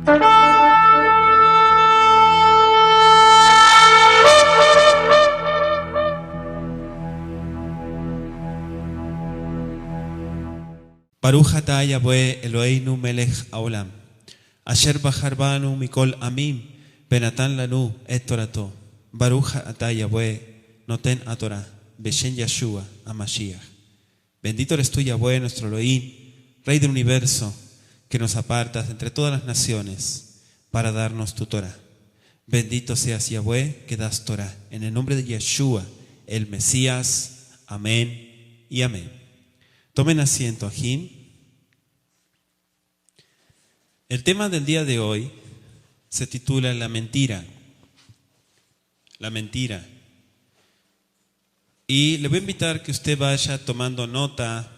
Baruch atah Yahweh Eloheinu melech haolam, asher bachar banu mikol amim, benatan lanu et torato. Baruch atah Yahweh noten atorah, beshen Yeshua HaMashiach. Bendito eres tú, Yahweh, nuestro Elohim, Rey del universo, que nos apartas entre todas las naciones para darnos tu Torah. Bendito seas, Yahweh, que das Torah. En el nombre de Yeshua, el Mesías. Amén y amén. Tomen asiento, Ajim. El tema del día de hoy se titula La mentira. La mentira. Y le voy a invitar que usted vaya tomando nota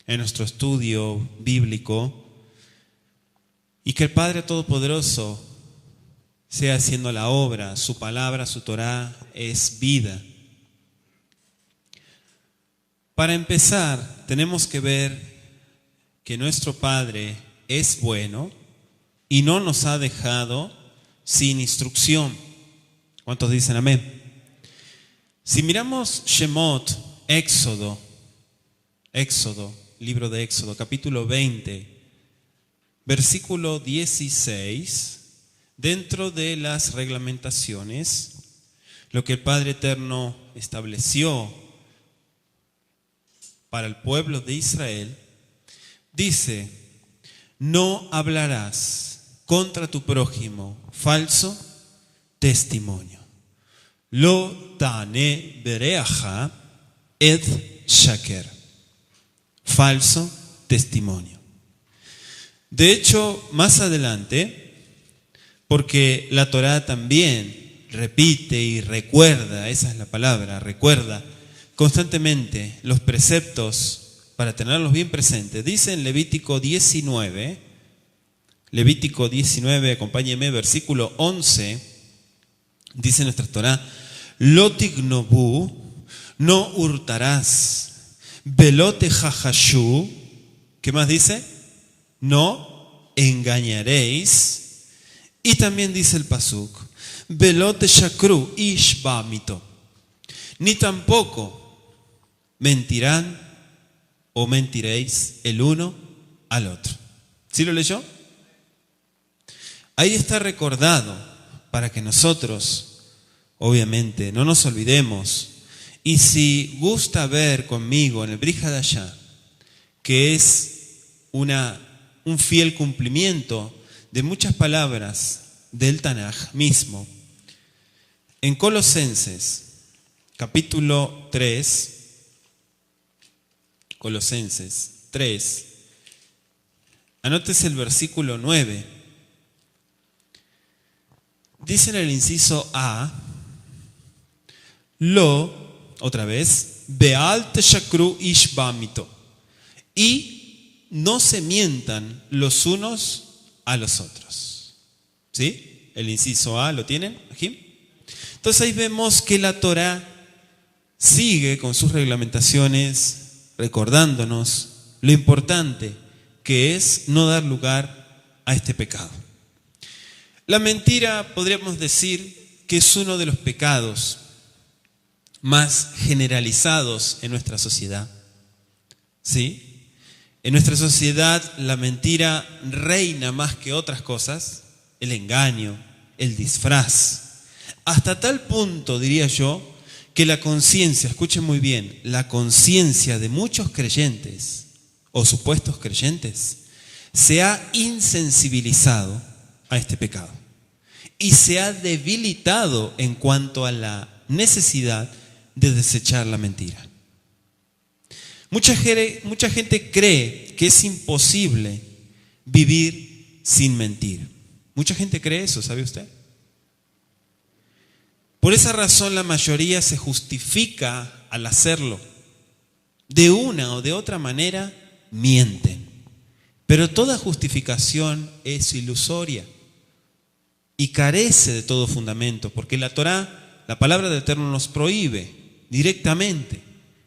en nuestro estudio bíblico y que el Padre Todopoderoso sea haciendo la obra. Su palabra, su Torah es vida. Para empezar, tenemos que ver que nuestro Padre es bueno y no nos ha dejado sin instrucción. ¿Cuántos dicen amén? Si miramos Shemot, Éxodo, libro de Éxodo, capítulo 20, versículo 16, dentro de las reglamentaciones, lo que el Padre Eterno estableció para el pueblo de Israel, dice: no hablarás contra tu prójimo falso testimonio. Lo tane bereaja ed shaker. Falso testimonio. De hecho, más adelante, porque la Torá también repite y recuerda, esa es la palabra, recuerda constantemente los preceptos para tenerlos bien presentes. Dice en Levítico 19, acompáñeme, versículo 11, dice nuestra Torá: Lo tignobu, no hurtarás, velote jajashu, ¿qué más dice? No engañaréis. Y también dice el pasuk: velote shakru ish bamito, ni tampoco mentirán o mentiréis el uno al otro. ¿Sí lo leyó? Ahí está recordado para que nosotros, obviamente, no nos olvidemos. Y si gusta ver conmigo en el Brit Hadashah, que es un fiel cumplimiento de muchas palabras del Tanaj mismo, en Colosenses, capítulo 3, Colosenses 3, anótese el versículo 9. Dice en el inciso A: otra vez, Beal teshakru ish bamito, y no se mientan los unos a los otros. ¿Sí? El inciso A, ¿lo tienen? Entonces ahí vemos que la Torá sigue con sus reglamentaciones, recordándonos lo importante que es no dar lugar a este pecado. La mentira, podríamos decir, que es uno de los pecados más generalizados en nuestra sociedad. ¿Sí? En nuestra sociedad la mentira reina más que otras cosas, el engaño, el disfraz. Hasta tal punto, diría yo, que la conciencia, escuchen muy bien, la conciencia de muchos creyentes o supuestos creyentes se ha insensibilizado a este pecado y se ha debilitado en cuanto a la necesidad de desechar la mentira. Mucha gente cree que es imposible vivir sin mentir. Mucha gente cree eso, ¿sabe usted? Por esa razón la mayoría se justifica al hacerlo. De una o de otra manera mienten. Pero toda justificación es ilusoria y carece de todo fundamento, porque la Torá, la palabra del Eterno, nos prohíbe directamente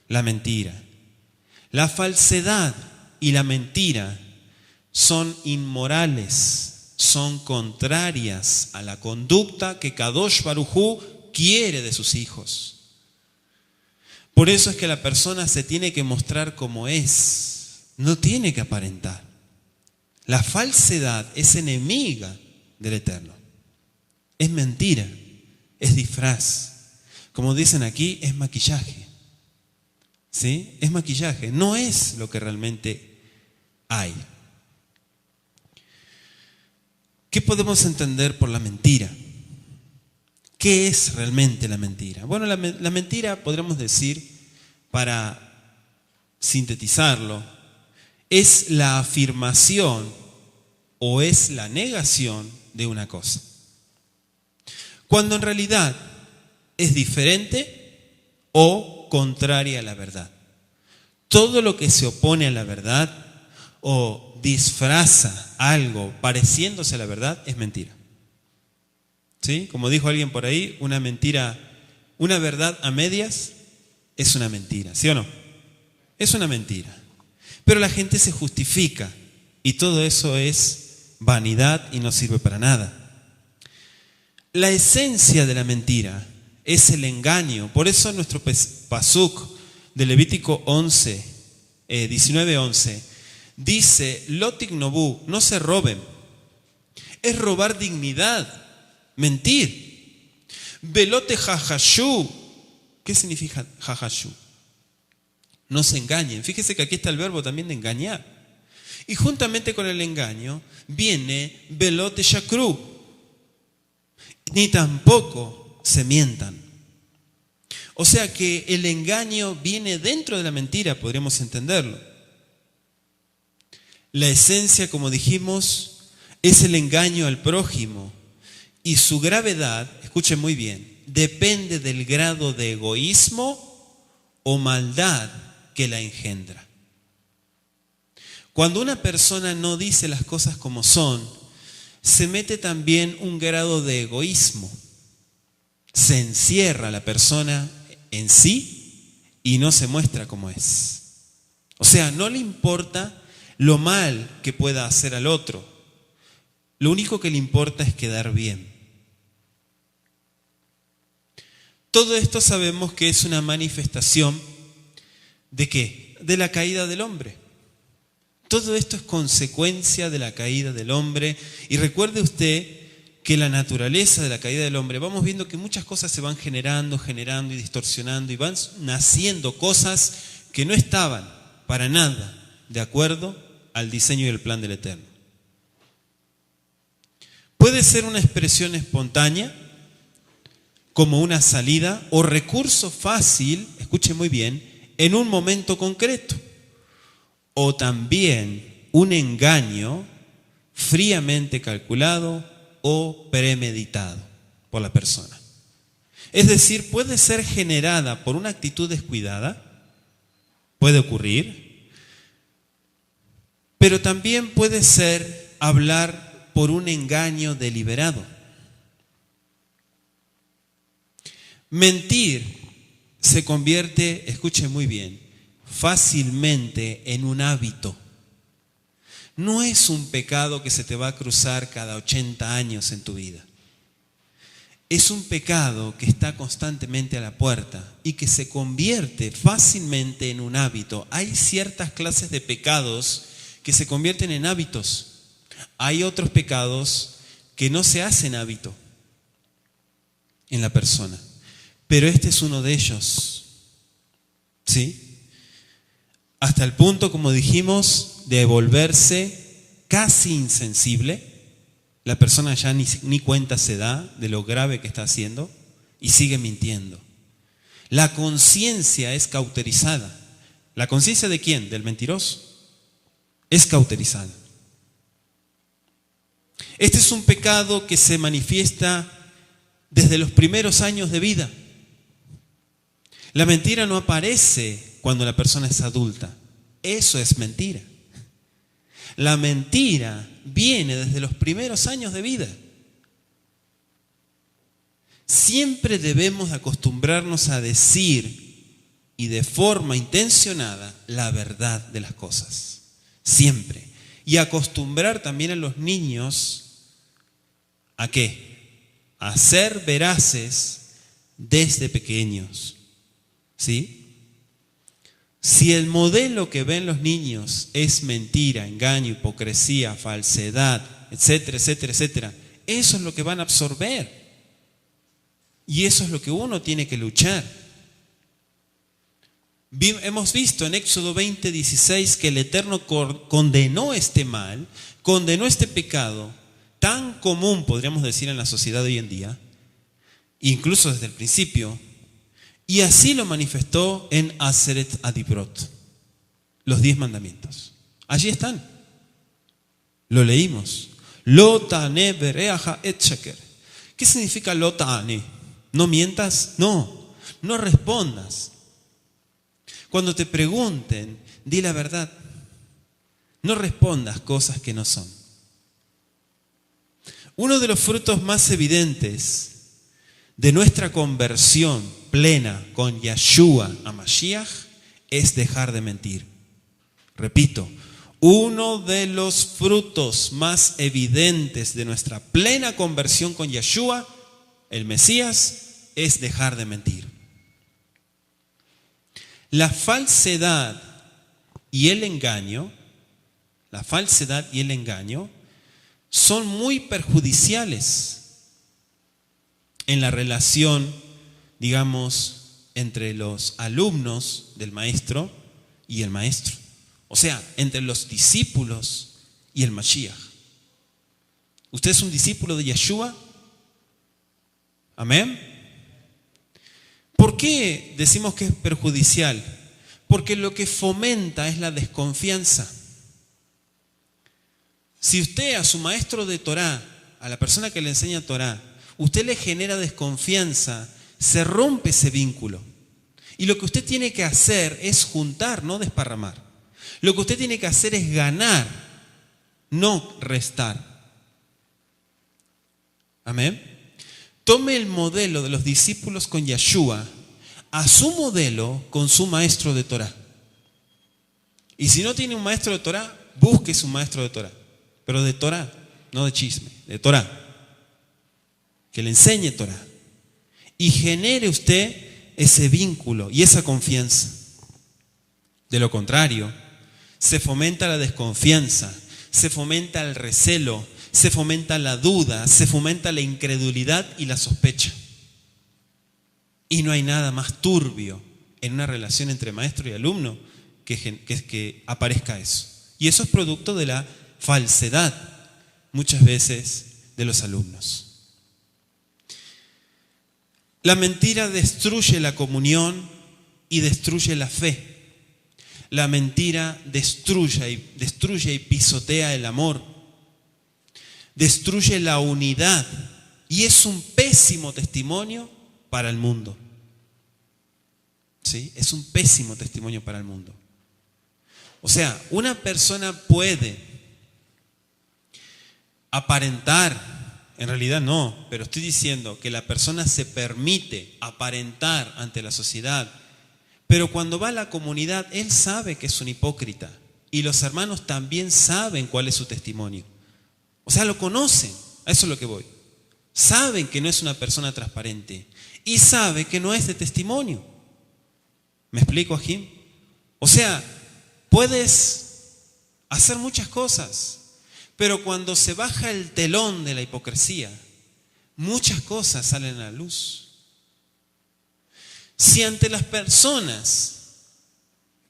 la mentira. La falsedad y la mentira son inmorales, son contrarias a la conducta que Kadosh Baruj Hu quiere de sus hijos. Por eso es que la persona se tiene que mostrar como es, no tiene que aparentar. La falsedad es enemiga del Eterno. Es mentira, es disfraz. Como dicen aquí, es maquillaje. ¿Sí? Es maquillaje, no es lo que realmente hay. ¿Qué podemos entender por la mentira? ¿Qué es realmente la mentira? Bueno, la mentira, podríamos decir, para sintetizarlo, es la afirmación o es la negación de una cosa, cuando en realidad es diferente o contraria a la verdad. Todo lo que se opone a la verdad o disfraza algo pareciéndose a la verdad es mentira. ¿Sí? Como dijo alguien por ahí, una mentira, una verdad a medias es una mentira, ¿sí o no? Es una mentira. Pero la gente se justifica y todo eso es vanidad y no sirve para nada. La esencia de la mentira es el engaño. Por eso nuestro pasuk de Levítico 19:11 dice: Lotik nobu, no se roben. Es robar dignidad. Mentir. Velote jajashu. ¿Qué significa jajashu? No se engañen. Fíjese que aquí está el verbo también de engañar. Y juntamente con el engaño viene velote shakru. Ni tampoco se mientan. O sea que el engaño viene dentro de la mentira, podríamos entenderlo. La esencia, como dijimos, es el engaño al prójimo. Y su gravedad, escuchen muy bien, depende del grado de egoísmo o maldad que la engendra. Cuando una persona no dice las cosas como son, se mete también un grado de egoísmo. Se encierra la persona en sí y no se muestra como es. O sea, no le importa lo mal que pueda hacer al otro. Lo único que le importa es quedar bien. Todo esto sabemos que es una manifestación ¿de qué? De la caída del hombre. Todo esto es consecuencia de la caída del hombre. Y recuerde usted que la naturaleza de la caída del hombre, vamos viendo que muchas cosas se van generando y distorsionando y van naciendo cosas que no estaban para nada de acuerdo al diseño y el plan del Eterno. Puede ser una expresión espontánea, como una salida o recurso fácil, escuche muy bien, en un momento concreto. O también un engaño fríamente calculado o premeditado por la persona. Es decir, puede ser generada por una actitud descuidada, puede ocurrir, pero también puede ser hablar por un engaño deliberado. Mentir se convierte, escuche muy bien, fácilmente en un hábito. No es un pecado que se te va a cruzar cada 80 años en tu vida. Es un pecado que está constantemente a la puerta y que se convierte fácilmente en un hábito. Hay ciertas clases de pecados que se convierten en hábitos. Hay otros pecados que no se hacen hábito en la persona. Pero este es uno de ellos, ¿sí? Hasta el punto, como dijimos, de volverse casi insensible. La persona ya ni cuenta se da de lo grave que está haciendo y sigue mintiendo. La conciencia es cauterizada. ¿La conciencia de quién? Del mentiroso. Es cauterizada. Este es un pecado que se manifiesta desde los primeros años de vida. La mentira no aparece cuando la persona es adulta. Eso es mentira. La mentira viene desde los primeros años de vida. Siempre debemos acostumbrarnos a decir y de forma intencionada la verdad de las cosas. Siempre. Y acostumbrar también a los niños ¿A qué? A ser veraces desde pequeños. ¿Sí? Si el modelo que ven los niños es mentira, engaño, hipocresía, falsedad, etcétera, etcétera, etcétera, eso es lo que van a absorber. Y eso es lo que uno tiene que luchar. Hemos visto en Éxodo 20:16 que el Eterno condenó este mal, condenó este pecado tan común, podríamos decir, en la sociedad de hoy en día, incluso desde el principio, y así lo manifestó en Aseret Adibrot, los 10 mandamientos. Allí están. Lo leímos. Lo ta'ane bereaja et shaker. ¿Qué significa lo ta'ane? ¿No mientas? No respondas. Cuando te pregunten, di la verdad. No respondas cosas que no son. Uno de los frutos más evidentes de nuestra conversión plena con Yeshua a Mashiach es dejar de mentir. Repito, uno de los frutos más evidentes de nuestra plena conversión con Yeshua, el Mesías, es dejar de mentir. La falsedad y el engaño, son muy perjudiciales en la relación, digamos, entre los alumnos del maestro y el maestro. O sea, entre los discípulos y el Mashiach. ¿Usted es un discípulo de Yeshua? Amén. ¿Por qué decimos que es perjudicial? Porque lo que fomenta es la desconfianza. Si usted a su maestro de Torá, a la persona que le enseña Torá, usted le genera desconfianza, se rompe ese vínculo. Y lo que usted tiene que hacer es juntar, no desparramar. Lo que usted tiene que hacer es ganar, no restar. Amén. Tome el modelo de los discípulos con Yeshua a su modelo con su maestro de Torá. Y si no tiene un maestro de Torá, busque su maestro de Torá. Pero de Torá, no de chisme, de Torá. Que le enseñe Torá. Y genere usted ese vínculo y esa confianza. De lo contrario, se fomenta la desconfianza, se fomenta el recelo, se fomenta la duda, se fomenta la incredulidad y la sospecha. Y no hay nada más turbio en una relación entre maestro y alumno que aparezca eso. Y eso es producto de la falsedad, muchas veces, de los alumnos. La mentira destruye la comunión y destruye la fe. La mentira destruye y pisotea el amor. Destruye la unidad y es un pésimo testimonio para el mundo. ¿Sí? Es un pésimo testimonio para el mundo. O sea, una persona puede aparentar, en realidad no, pero estoy diciendo que la persona se permite aparentar ante la sociedad, pero cuando va a la comunidad, él sabe que es un hipócrita y los hermanos también saben cuál es su testimonio. O sea, lo conocen, a eso es lo que voy. Saben que no es una persona transparente y sabe que no es de testimonio. ¿Me explico, Ajim? O sea, puedes hacer muchas cosas, pero cuando se baja el telón de la hipocresía, muchas cosas salen a la luz. Si ante las personas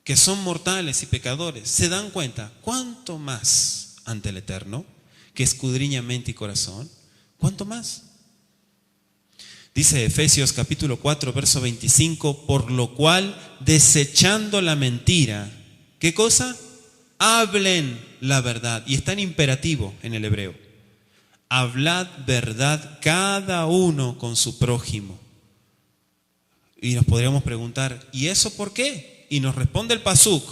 que son mortales y pecadores se dan cuenta, ¿cuánto más ante el Eterno, que escudriña mente y corazón? ¿Cuánto más? Dice Efesios capítulo 4, verso 25, por lo cual, desechando la mentira, ¿qué cosa? Hablen la verdad. Y está en imperativo en el hebreo. Hablad verdad cada uno con su prójimo. Y nos podríamos preguntar, ¿y eso por qué? Y nos responde el pasuk,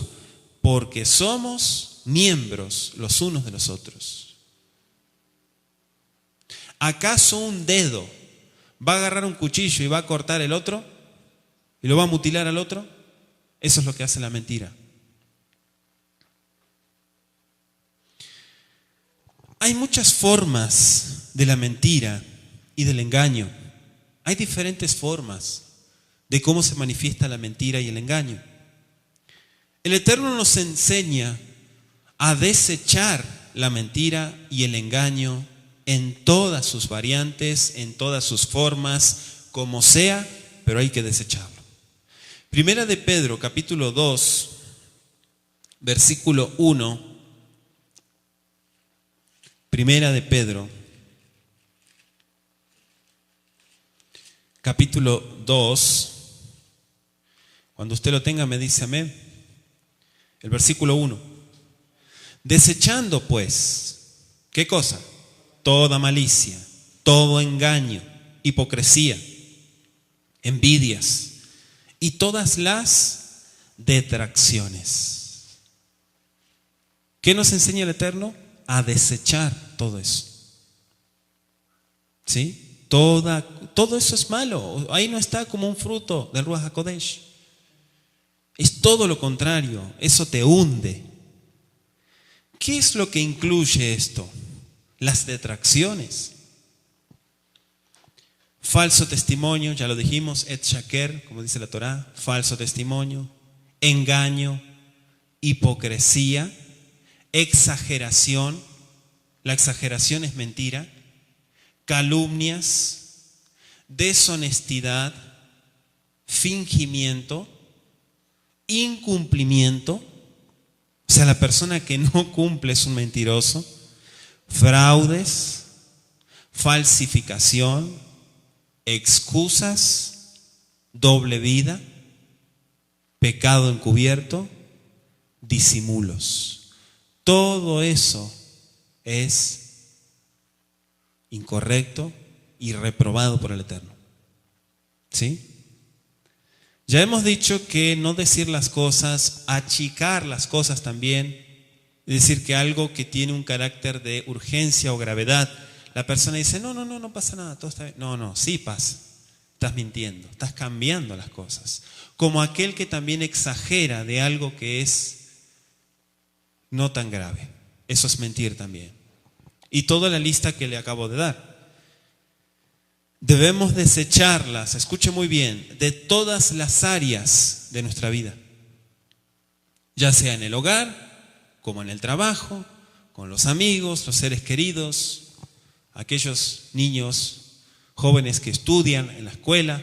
porque somos miembros los unos de los otros. ¿Acaso un dedo va a agarrar un cuchillo y va a cortar el otro? ¿Y lo va a mutilar al otro? Eso es lo que hace la mentira. Hay muchas formas de la mentira y del engaño. Hay diferentes formas de cómo se manifiesta la mentira y el engaño. El Eterno nos enseña a desechar la mentira y el engaño en todas sus variantes, en todas sus formas, como sea, pero hay que desecharlo. Primera de Pedro, capítulo 2, versículo 1. Primera de Pedro, capítulo 2. Cuando usted lo tenga me dice amén. El versículo 1. Desechando pues, ¿qué cosa? Toda malicia, todo engaño, hipocresía, envidias y todas las detracciones. ¿Qué nos enseña el Eterno? A desechar todo eso. ¿Sí? Todo eso es malo. Ahí no está como un fruto del Ruach HaKodesh. Es todo lo contrario. Eso te hunde. ¿Qué es lo que incluye esto? Las detracciones. Falso testimonio, ya lo dijimos, et shaker, como dice la Torá, falso testimonio, engaño, hipocresía, exageración, la exageración es mentira, calumnias, deshonestidad, fingimiento, incumplimiento, o sea, la persona que no cumple es un mentiroso, fraudes, falsificación, excusas, doble vida, pecado encubierto, disimulos. Todo eso es incorrecto y reprobado por el Eterno. ¿Sí? Ya hemos dicho que no decir las cosas, achicar las cosas también, es decir, que algo que tiene un carácter de urgencia o gravedad, la persona dice, no pasa nada, todo está bien. No, sí pasa. Estás mintiendo, estás cambiando las cosas. Como aquel que también exagera de algo que es no tan grave. Eso es mentir también. Y toda la lista que le acabo de dar. Debemos desecharlas, escuche muy bien, de todas las áreas de nuestra vida. Ya sea en el hogar, como en el trabajo, con los amigos, los seres queridos, aquellos niños, jóvenes que estudian en la escuela,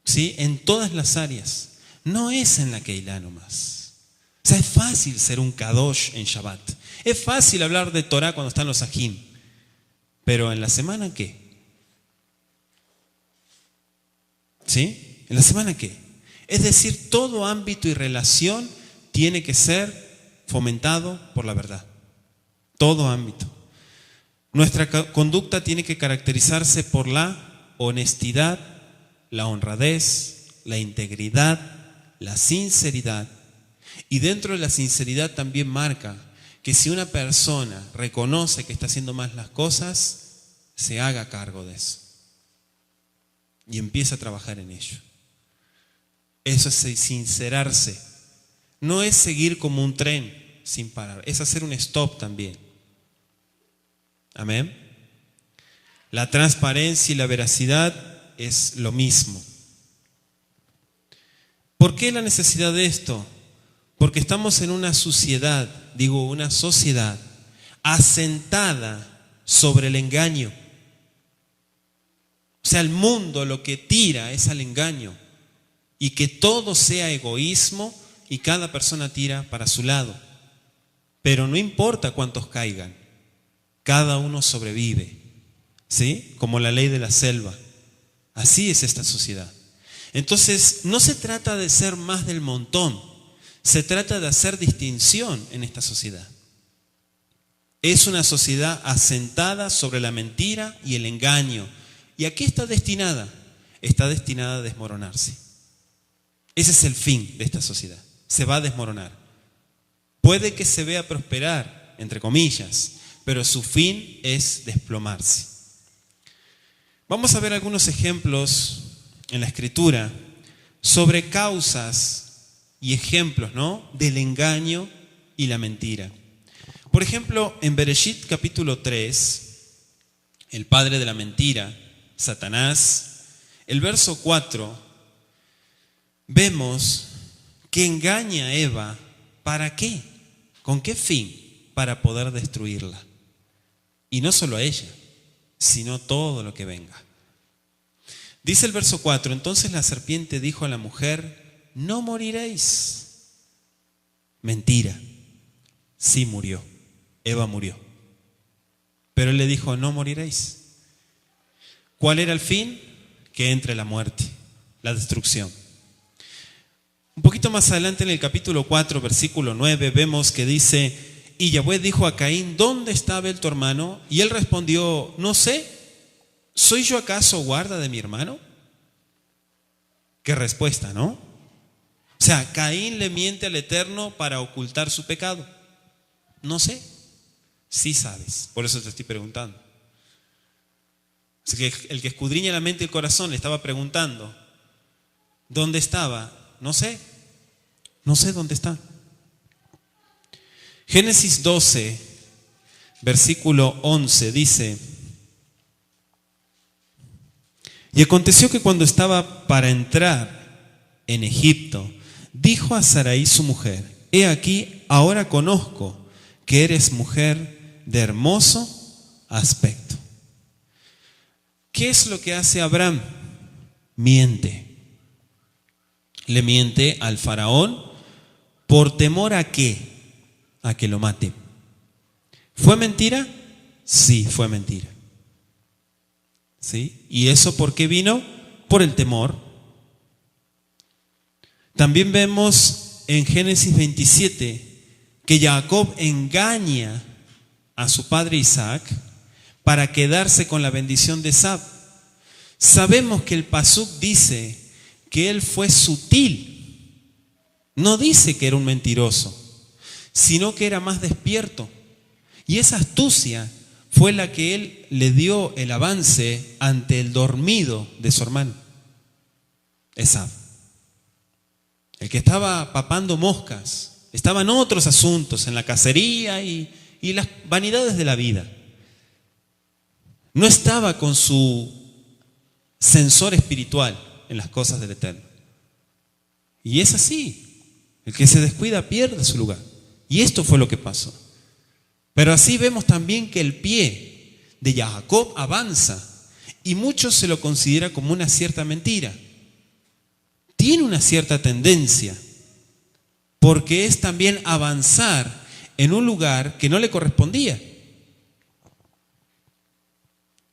¿sí? En todas las áreas. No es en la Keilah nomás. O sea, es fácil ser un kadosh en Shabbat. Es fácil hablar de Torah cuando están los ajim. Pero en la semana, ¿qué? ¿Sí? ¿En la semana qué? Es decir, todo ámbito y relación tiene que ser fomentado por la verdad. Todo ámbito. Nuestra conducta tiene que caracterizarse por la honestidad, la honradez, la integridad, la sinceridad. Y dentro de la sinceridad también marca que si una persona reconoce que está haciendo mal las cosas, se haga cargo de eso. Y empieza a trabajar en ello. Eso es sincerarse. No es seguir como un tren sin parar. Es hacer un stop también. Amén. La transparencia y la veracidad es lo mismo. ¿Por qué la necesidad de esto? Porque estamos en una sociedad asentada sobre el engaño. O sea, el mundo lo que tira es al engaño y que todo sea egoísmo y cada persona tira para su lado. Pero no importa cuántos caigan, cada uno sobrevive, ¿sí? Como la ley de la selva. Así es esta sociedad. Entonces, no se trata de ser más del montón, se trata de hacer distinción en esta sociedad. Es una sociedad asentada sobre la mentira y el engaño. ¿Y a qué está destinada? Está destinada a desmoronarse. Ese es el fin de esta sociedad. Se va a desmoronar. Puede que se vea prosperar, entre comillas, pero su fin es desplomarse. Vamos a ver algunos ejemplos en la Escritura sobre causas y ejemplos, ¿no?, del engaño y la mentira. Por ejemplo, en Bereshit capítulo 3, el padre de la mentira, Satanás, el verso 4, vemos que engaña a Eva. ¿Para qué? ¿Con qué fin? Para poder destruirla. Y no solo a ella, sino todo lo que venga. Dice el verso 4, entonces la serpiente dijo a la mujer, no moriréis. Mentira, sí murió, Eva murió. Pero él le dijo, no moriréis. ¿Cuál era el fin? Que entre la muerte, la destrucción. Un poquito más adelante en el capítulo 4, versículo 9, vemos que dice, y Yahweh dijo a Caín, ¿dónde está Abel tu hermano? Y él respondió, no sé, ¿soy yo acaso guarda de mi hermano? Qué respuesta, ¿no? O sea, Caín le miente al Eterno para ocultar su pecado. No sé, sí sabes, por eso te estoy preguntando. Así que el que escudriña la mente y el corazón le estaba preguntando, ¿dónde estaba? No sé dónde está. Génesis 12, versículo 11 dice, y aconteció que cuando estaba para entrar en Egipto, dijo a Sarai su mujer, he aquí, ahora conozco que eres mujer de hermoso aspecto. ¿Qué es lo que hace Abraham? Miente. Le miente al faraón por temor ¿a qué? A que lo mate. ¿Fue mentira? Sí, fue mentira. ¿Sí? ¿Y eso por qué vino? Por el temor. También vemos en Génesis 27 que Jacob engaña a su padre Isaac para quedarse con la bendición de Esab. Sabemos que el Pasuk dice que él fue sutil. No dice que era un mentiroso, sino que era más despierto. Y esa astucia fue la que él le dio el avance ante el dormido de su hermano, Esab. El que estaba papando moscas, estaba en otros asuntos, en la cacería y las vanidades de la vida. No estaba con su sensor espiritual en las cosas del Eterno. Y es así. El que se descuida pierde su lugar. Y esto fue lo que pasó. Pero así vemos también que el pie de Jacob avanza y muchos se lo considera como una cierta mentira. Tiene una cierta tendencia porque es también avanzar en un lugar que no le correspondía.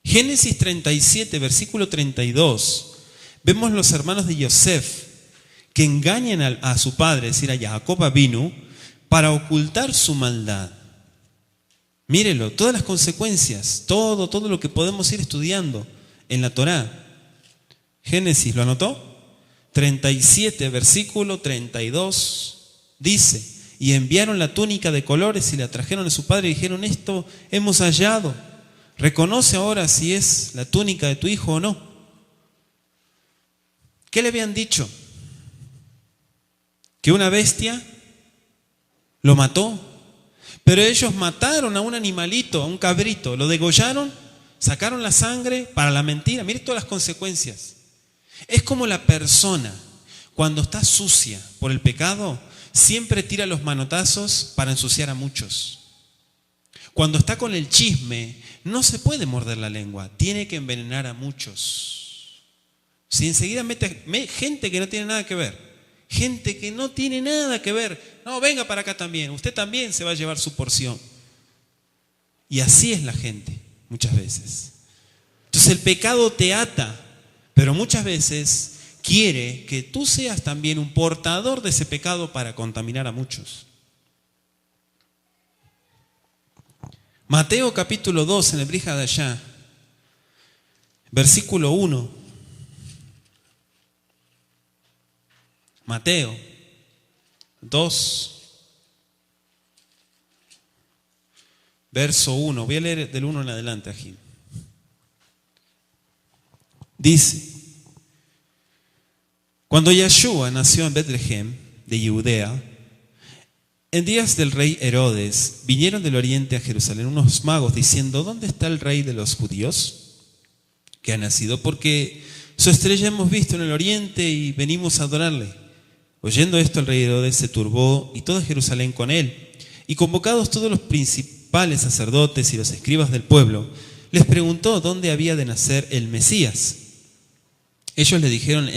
Génesis 37, versículo 32, vemos los hermanos de Yosef que engañan a su padre, es decir, a Jacob Avinu, para ocultar su maldad. Mírelo, todas las consecuencias, todo lo que podemos ir estudiando en la Torá. Génesis, ¿lo anotó? 37, versículo 32, dice, y enviaron la túnica de colores y la trajeron a su padre y dijeron, esto hemos hallado. Reconoce ahora si es la túnica de tu hijo o no. ¿Qué le habían dicho? Que una bestia lo mató. Pero ellos mataron a un animalito, a un cabrito, lo degollaron, sacaron la sangre para la mentira. Mire todas las consecuencias. Es como la persona, cuando está sucia por el pecado, siempre tira los manotazos para ensuciar a muchos. Cuando está con el chisme, no se puede morder la lengua, tiene que envenenar a muchos. Si enseguida mete gente que no tiene nada que ver, gente que no tiene nada que ver, no, venga para acá también, usted también se va a llevar su porción. Y así es la gente, muchas veces. Entonces el pecado te ata, pero muchas veces quiere que tú seas también un portador de ese pecado para contaminar a muchos. Mateo capítulo 2 en el Brija de allá, versículo 1. Mateo 2, verso 1. Voy a leer del 1 en adelante aquí. Dice, cuando Yeshua nació en Betlehem de Judea, En días del rey Herodes, vinieron del oriente a Jerusalén unos magos diciendo: ¿dónde está el rey de los judíos que ha nacido? Porque su estrella hemos visto en el oriente y venimos a adorarle. Oyendo esto, el rey Herodes se turbó y toda Jerusalén con él. Y convocados todos los principales sacerdotes y los escribas del pueblo, les preguntó dónde había de nacer el Mesías. Ellos le dijeron: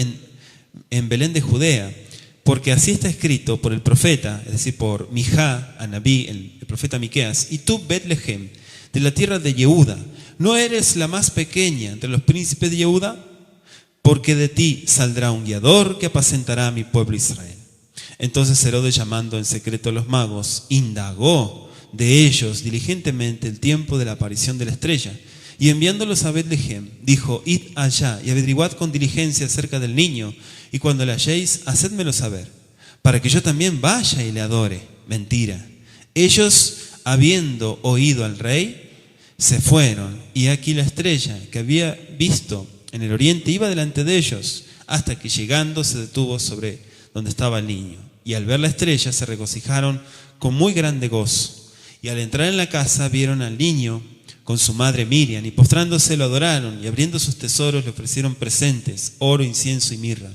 en Belén de Judea, porque así está escrito por el profeta, es decir, por Mijá, Anabí, el profeta Miqueas: y tú, Betlehem, de la tierra de Yehuda, ¿no eres la más pequeña entre los príncipes de Yehuda? Porque de ti saldrá un guiador que apacentará a mi pueblo Israel. Entonces Herodes, llamando en secreto a los magos, indagó de ellos diligentemente el tiempo de la aparición de la estrella, y enviándolos a Betlehem, dijo: id allá y averiguad con diligencia acerca del niño, y cuando le halléis, hacedmelo saber, para que yo también vaya y le adore. Mentira. Ellos, habiendo oído al rey, se fueron, y aquí la estrella que había visto en el oriente iba delante de ellos, hasta que llegando se detuvo sobre donde estaba el niño. Y al ver la estrella se regocijaron con muy grande gozo. Y al entrar en la casa vieron al niño con su madre Miriam, y postrándose lo adoraron, y abriendo sus tesoros le ofrecieron presentes, oro, incienso y mirra.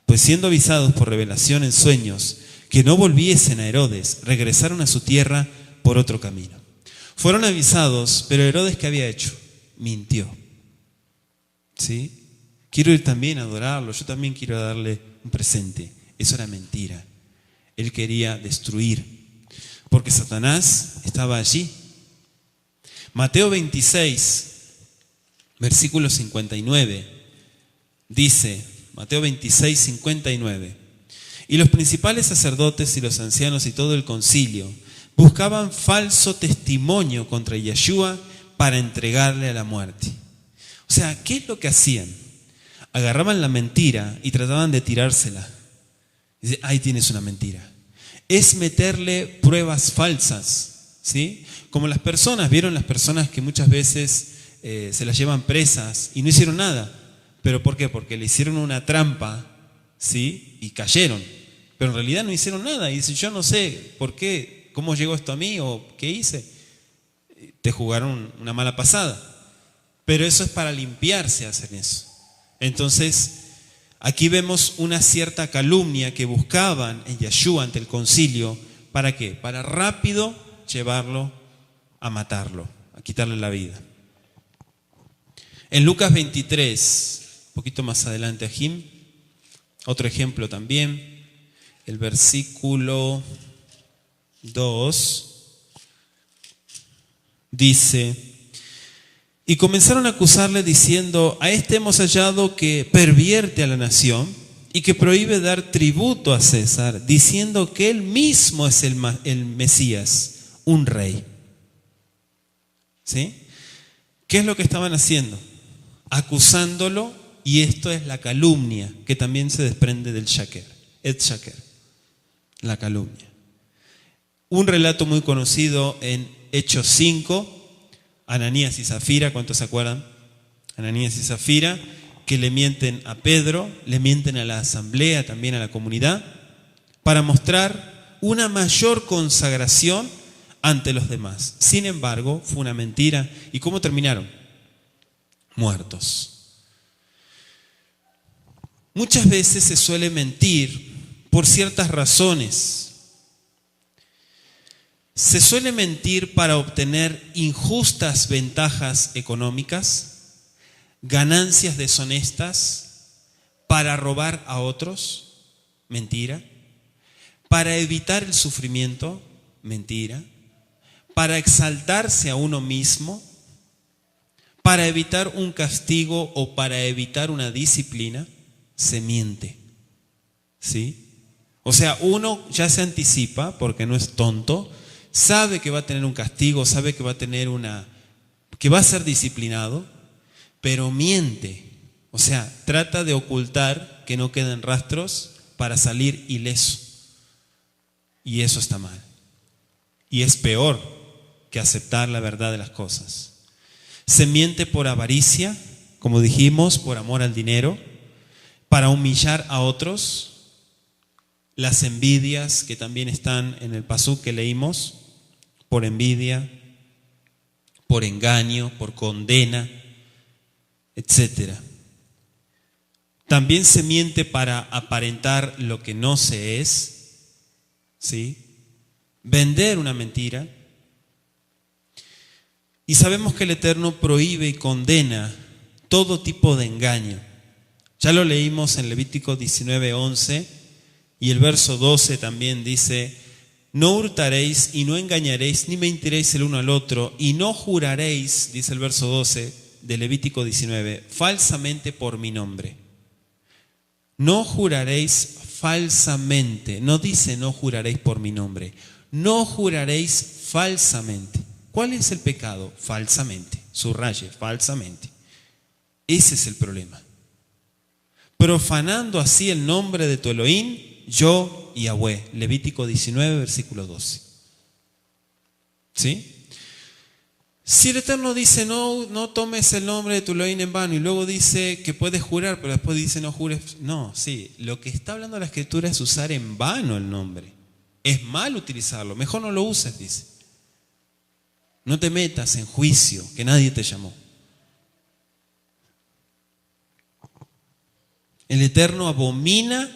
Pues siendo avisados por revelación en sueños que no volviesen a Herodes, regresaron a su tierra por otro camino. Fueron avisados, pero Herodes, ¿qué había hecho? Mintió. ¿Sí? Quiero ir también a adorarlo, yo también quiero darle un presente. Eso era mentira. Él quería destruir, porque Satanás estaba allí. Mateo 26, versículo 59, dice, Mateo 26, 59, y los principales sacerdotes y los ancianos y todo el concilio buscaban falso testimonio contra Yeshua para entregarle a la muerte. O sea, ¿qué es lo que hacían? Agarraban la mentira y trataban de tirársela. Dice: ahí tienes una mentira. Es meterle pruebas falsas, ¿sí? Como las personas, ¿vieron las personas que muchas veces se las llevan presas y no hicieron nada? ¿Pero por qué? Porque le hicieron una trampa, ¿sí? Y cayeron. Pero en realidad no hicieron nada. Y dicen: yo no sé por qué, cómo llegó esto a mí o qué hice. Te jugaron una mala pasada. Pero eso es para limpiarse, hacen eso. Entonces, aquí vemos una cierta calumnia que buscaban en Yeshua ante el concilio. ¿Para qué? Para rápido llevarlo a matarlo, a quitarle la vida. En Lucas 23, un poquito más adelante, Ajim, otro ejemplo también, el versículo 2 dice: y comenzaron a acusarle diciendo: a este hemos hallado que pervierte a la nación y que prohíbe dar tributo a César, diciendo que él mismo es el Mesías, un rey. ¿Sí? ¿Qué es lo que estaban haciendo? Acusándolo, y esto es la calumnia que también se desprende del shaker, et shaker, la calumnia. Un relato muy conocido en Hechos 5, Ananías y Zafira, ¿cuántos se acuerdan? Ananías y Zafira, que le mienten a Pedro, le mienten a la asamblea, también a la comunidad, para mostrar una mayor consagración ante los demás. Sin embargo, fue una mentira. ¿Y cómo terminaron? Muertos. Muchas veces se suele mentir por ciertas razones. Se suele mentir para obtener injustas ventajas económicas, ganancias deshonestas, para robar a otros, mentira, para evitar el sufrimiento, mentira, para exaltarse a uno mismo, para evitar un castigo o para evitar una disciplina, se miente. ¿Sí? O sea, uno ya se anticipa, porque no es tonto, sabe que va a tener un castigo, sabe que va a tener que va a ser disciplinado, pero miente. O sea, trata de ocultar que no queden rastros para salir ileso. Y eso está mal. Y es peor que aceptar la verdad de las cosas. Se miente por avaricia, como dijimos, por amor al dinero, para humillar a otros, las envidias que también están en el pasú que leímos, por envidia, por engaño, por condena, etc. También se miente para aparentar lo que no se es, ¿sí? Vender una mentira. Y sabemos que el Eterno prohíbe y condena todo tipo de engaño. Ya lo leímos en Levítico 19:11 y el verso 12 también dice: no hurtaréis y no engañaréis ni mentiréis el uno al otro y no juraréis, dice el verso 12 de Levítico 19, falsamente por mi nombre. No juraréis falsamente, no dice no juraréis por mi nombre, no juraréis falsamente. ¿Cuál es el pecado? Falsamente, subraye, falsamente. Ese es el problema. Profanando así el nombre de tu Elohim, yo y Yahweh. Levítico 19, versículo 12. ¿Sí? Si el Eterno dice no tomes el nombre de tu Elohim en vano y luego dice que puedes jurar, pero después dice no jures. No, sí, lo que está hablando la Escritura es usar en vano el nombre. Es mal utilizarlo, mejor no lo uses, dice. No te metas en juicio, que nadie te llamó. El Eterno abomina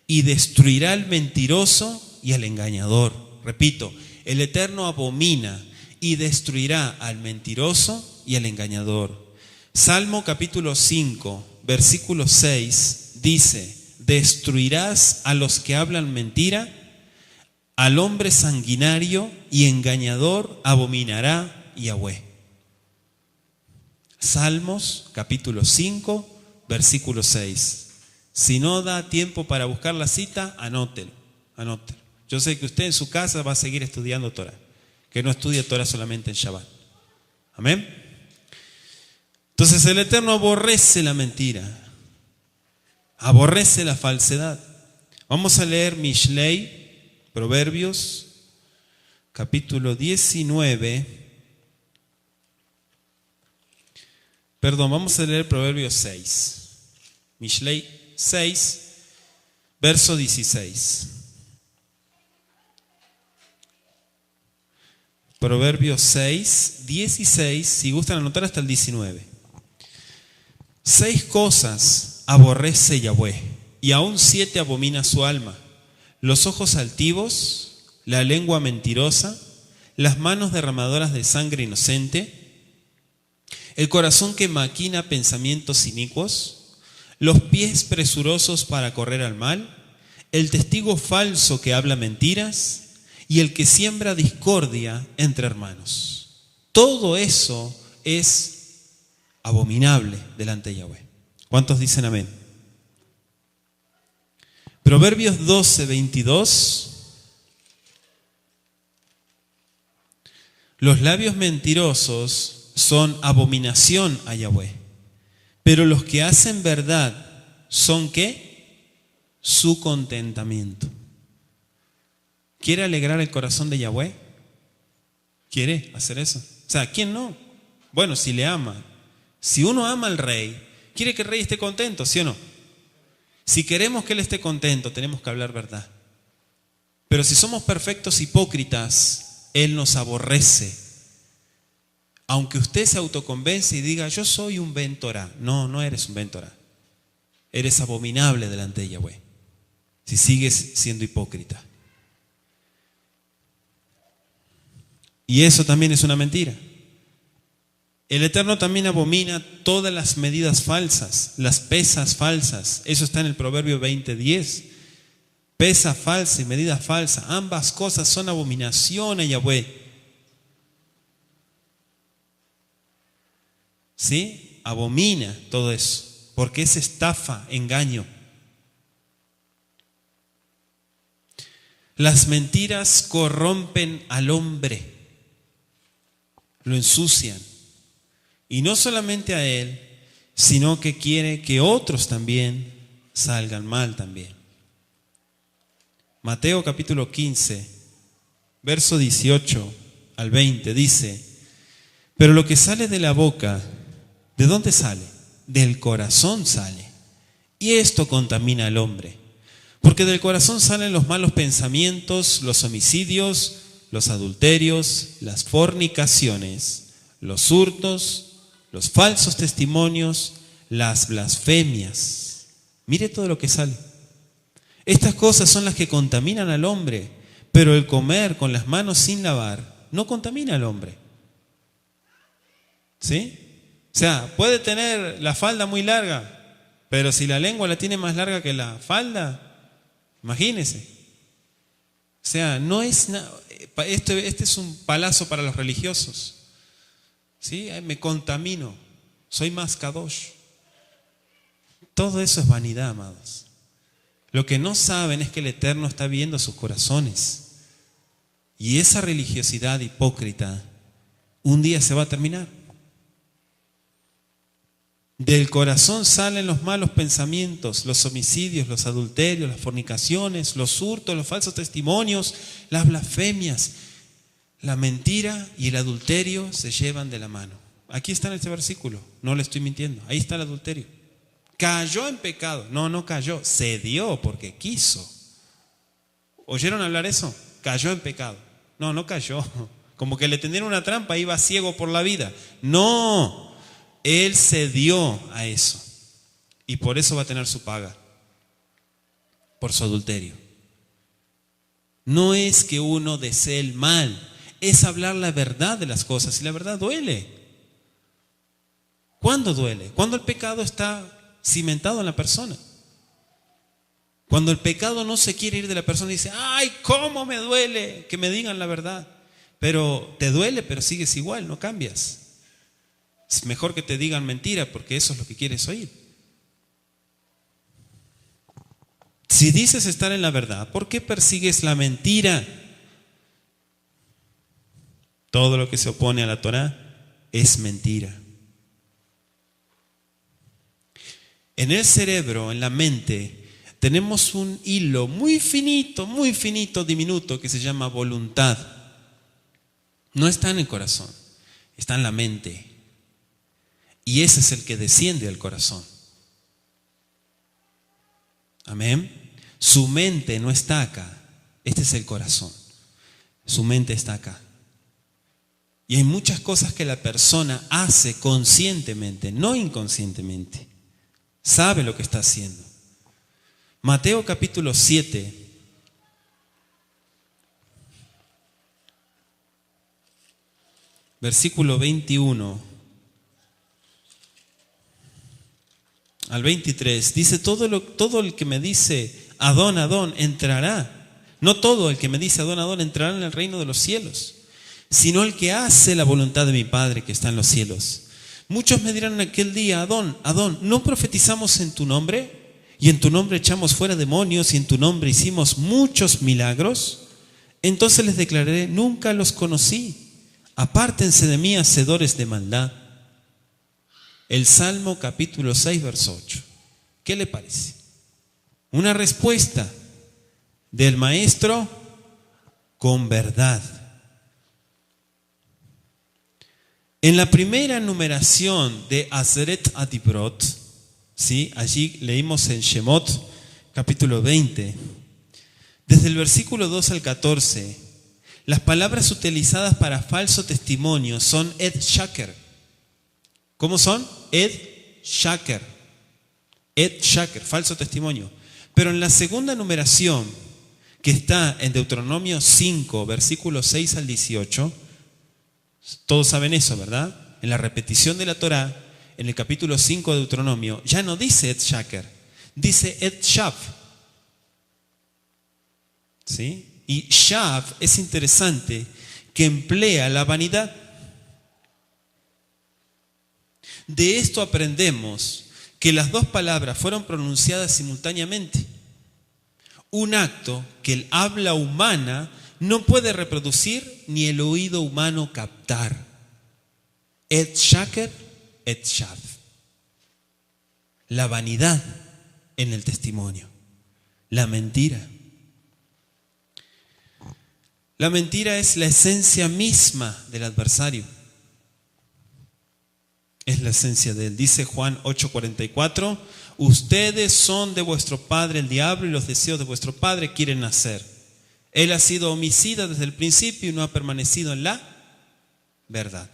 y destruirá al mentiroso y al engañador. Repito, el Eterno abomina y destruirá al mentiroso y al engañador. Salmo capítulo 5, versículo 6 dice: destruirás a los que hablan mentira, al hombre sanguinario y engañador abominará Yahweh. Salmos capítulo 5, versículo 6. Si no da tiempo para buscar la cita, anótelo. Yo sé que usted en su casa va a seguir estudiando Torah, que no estudie Torah solamente en Shabbat. Amén. Entonces el Eterno aborrece la mentira, aborrece la falsedad. Vamos a leer Mishlei, Proverbios, capítulo 19. Vamos a leer Proverbios 6. Mishlei 6, verso 16. Proverbios 6, 16, si gustan anotar hasta el 19. 6 cosas aborrece Yahweh, y aún 7 abomina su alma: los ojos altivos, la lengua mentirosa, las manos derramadoras de sangre inocente, el corazón que maquina pensamientos inicuos, los pies presurosos para correr al mal, el testigo falso que habla mentiras y el que siembra discordia entre hermanos. Todo eso es abominable delante de Yahweh. ¿Cuántos dicen amén? Proverbios 12, 22. Los labios mentirosos son abominación a Yahweh, pero los que hacen verdad son ¿qué? Su contentamiento. ¿Quiere alegrar el corazón de Yahweh? ¿Quiere hacer eso? O sea, ¿quién no? Bueno, si le ama. Si uno ama al rey, quiere que el rey esté contento, ¿sí o no? Si queremos que él esté contento, tenemos que hablar verdad. Pero si somos perfectos hipócritas, él nos aborrece. Aunque usted se autoconvence y diga, yo soy un Ben Torah. No, no eres un Ben Torah. Eres abominable delante de Yahweh, si sigues siendo hipócrita. Y eso también es una mentira. El Eterno también abomina todas las medidas falsas, las pesas falsas. Eso está en el Proverbio 20:10. Pesa falsa y medida falsa. Ambas cosas son abominación a Yahweh. ¿Sí? Abomina todo eso, porque es estafa, engaño. Las mentiras corrompen al hombre, lo ensucian. Y no solamente a él, sino que quiere que otros también salgan mal también. Mateo capítulo 15, verso 18 al 20 dice: pero lo que sale de la boca, ¿de dónde sale? Del corazón sale. Y esto contamina al hombre, Porque del corazón salen los malos pensamientos, los homicidios, los adulterios, las fornicaciones, los hurtos, los falsos testimonios, las blasfemias. Mire todo lo que sale. Estas cosas son las que contaminan al hombre, pero el comer con las manos sin lavar no contamina al hombre. ¿Sí? O sea, puede tener la falda muy larga, pero si la lengua la tiene más larga que la falda, imagínese. O sea, no es este es un palazo para los religiosos. ¿Sí? Me contamino, soy más kadosh. Todo eso es vanidad, amados. Lo que no saben es que el Eterno está viendo sus corazones. Y esa religiosidad hipócrita un día se va a terminar. Del corazón salen los malos pensamientos, los homicidios, los adulterios, las fornicaciones, los hurtos, los falsos testimonios, las blasfemias. La mentira y el adulterio se llevan de la mano. Aquí está en este versículo, no le estoy mintiendo, ahí está el adulterio. Cayó en pecado. No cayó, cedió porque quiso. ¿Oyeron hablar eso? Cayó en pecado. No cayó. Como que le tendieron una trampa, iba ciego por la vida. No, él cedió a eso. Y por eso va a tener su paga. Por su adulterio. No es que uno desee el mal, es hablar la verdad de las cosas. Y la verdad duele. ¿Cuándo duele? Cuando el pecado está cimentado en la persona. Cuando el pecado no se quiere ir de la persona y dice, ay, cómo me duele que me digan la verdad. Pero te duele, pero sigues igual, no cambias. Es mejor que te digan mentira porque eso es lo que quieres oír. Si dices estar en la verdad, ¿por qué persigues la mentira? Todo lo que se opone a la Torá es mentira. En el cerebro, en la mente, tenemos un hilo muy finito, diminuto, que se llama voluntad. No está en el corazón, está en la mente. Y ese es el que desciende al corazón. Amén. Su mente no está acá, este es el corazón. Su mente está acá. Y hay muchas cosas que la persona hace conscientemente, no inconscientemente. Sabe lo que está haciendo. Mateo capítulo 7. Versículo 21 al 23. Dice, todo el que me dice Adón, Adón, entrará. No todo el que me dice Adón, Adón, entrará en el reino de los cielos, sino el que hace la voluntad de mi Padre que está en los cielos. Muchos me dirán en aquel día, Adón, Adón, ¿no profetizamos en tu nombre? Y en tu nombre echamos fuera demonios y en tu nombre hicimos muchos milagros. Entonces les declararé, nunca los conocí. Apártense de mí, hacedores de maldad. El Salmo capítulo 6, verso 8. ¿Qué le parece? Una respuesta del maestro con verdad. En la primera numeración de Aseret Adibrot, ¿sí? Allí leímos en Shemot, capítulo 20, desde el versículo 2 al 14, las palabras utilizadas para falso testimonio son Ed Shaker. ¿Cómo son? Ed Shaker. Ed Shaker, falso testimonio. Pero en la segunda numeración, que está en Deuteronomio 5, versículos 6 al 18, todos saben eso, ¿verdad? En la repetición de la Torá, en el capítulo 5 de Deuteronomio, ya no dice Ed Shaker, dice Ed Shav. ¿Sí? Y Shav es interesante que emplea la vanidad. De esto aprendemos que las dos palabras fueron pronunciadas simultáneamente. Un acto que el habla humana no puede reproducir ni el oído humano captar. Et shaker, et shav. La vanidad en el testimonio. La mentira. La mentira es la esencia misma del adversario. Es la esencia de él. Dice Juan 8:44, ustedes son de vuestro padre el diablo y los deseos de vuestro padre quieren hacer. Él ha sido homicida desde el principio y no ha permanecido en la verdad,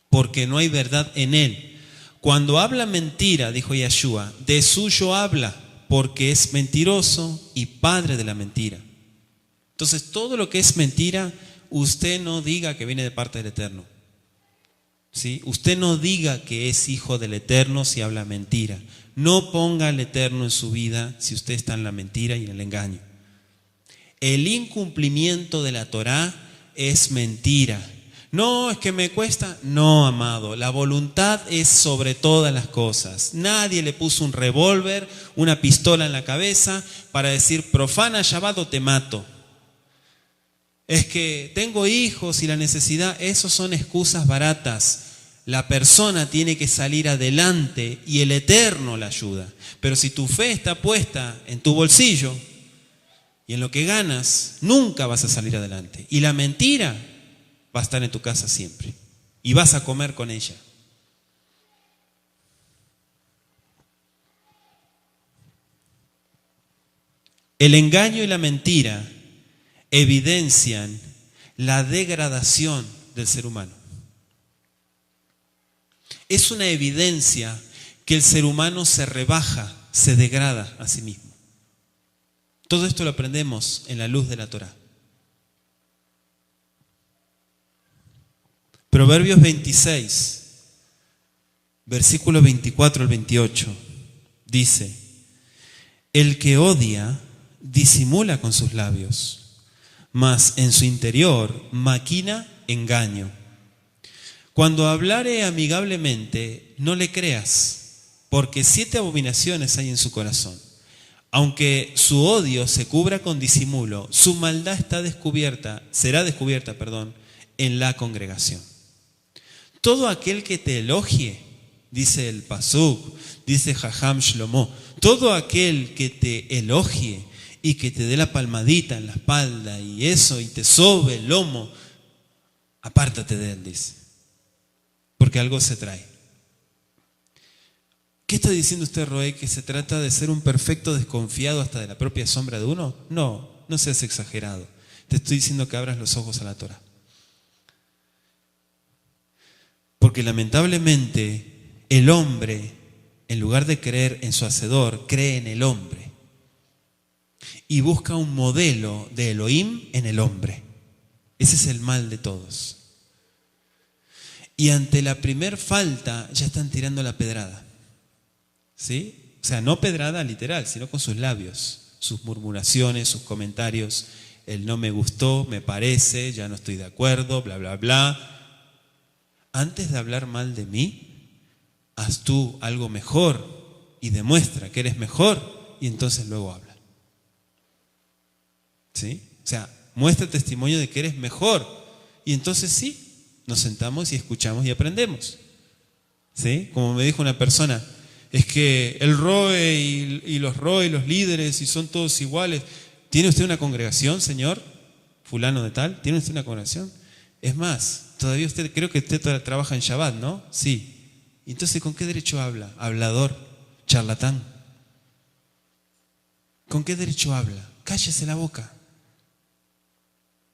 porque no hay verdad en él. Cuando habla mentira, dijo Yeshua, de suyo habla, porque es mentiroso y padre de la mentira. Entonces, todo lo que es mentira, usted no diga que viene de parte del Eterno. ¿Sí? Usted no diga que es hijo del Eterno si habla mentira. No ponga al Eterno en su vida si usted está en la mentira y en el engaño. El incumplimiento de la Torá es mentira. No, es que me cuesta. No, amado, la voluntad es sobre todas las cosas. Nadie le puso un revólver, una pistola en la cabeza para decir profana Shabbat o te mato. Es que tengo hijos y la necesidad, esos son excusas baratas. La persona tiene que salir adelante y el Eterno la ayuda. Pero si tu fe está puesta en tu bolsillo y en lo que ganas, nunca vas a salir adelante. Y la mentira va a estar en tu casa siempre. Y vas a comer con ella. El engaño y la mentira evidencian la degradación del ser humano. Es una evidencia que el ser humano se rebaja, se degrada a sí mismo. Todo esto lo aprendemos en la luz de la Torá. Proverbios 26, versículo 24 al 28, dice: el que odia disimula con sus labios, mas en su interior maquina engaño. Cuando hablare amigablemente, no le creas, porque 7 abominaciones hay en su corazón. Aunque su odio se cubra con disimulo, su maldad será descubierta, en la congregación. Todo aquel que te elogie, dice el Pasuk, dice Jajam Shlomo, todo aquel que te elogie y que te dé la palmadita en la espalda y eso, y te sobe el lomo, apártate de él, dice, porque algo se trae. ¿Qué está diciendo usted, Roé? ¿Que se trata de ser un perfecto desconfiado hasta de la propia sombra de uno? No, no seas exagerado. Te estoy diciendo que abras los ojos a la Torá. Porque lamentablemente el hombre, en lugar de creer en su hacedor, cree en el hombre. Y busca un modelo de Elohim en el hombre. Ese es el mal de todos. Y ante la primer falta ya están tirando la pedrada. ¿Sí? O sea, no pedrada literal, sino con sus labios, sus murmuraciones, sus comentarios. El no me gustó, me parece, ya no estoy de acuerdo, bla, bla, bla. Antes de hablar mal de mí, haz tú algo mejor y demuestra que eres mejor y entonces luego habla. ¿Sí? O sea, muestra testimonio de que eres mejor y entonces sí, nos sentamos y escuchamos y aprendemos. ¿Sí? Como me dijo una persona, es que el ROE y los ROE y los líderes y son todos iguales. ¿Tiene usted una congregación, señor? Fulano de tal, ¿tiene usted una congregación? Es más, todavía creo que usted trabaja en Shabbat, ¿no? Sí. Entonces, ¿con qué derecho habla? Hablador, charlatán. ¿Con qué derecho habla? Cállese la boca.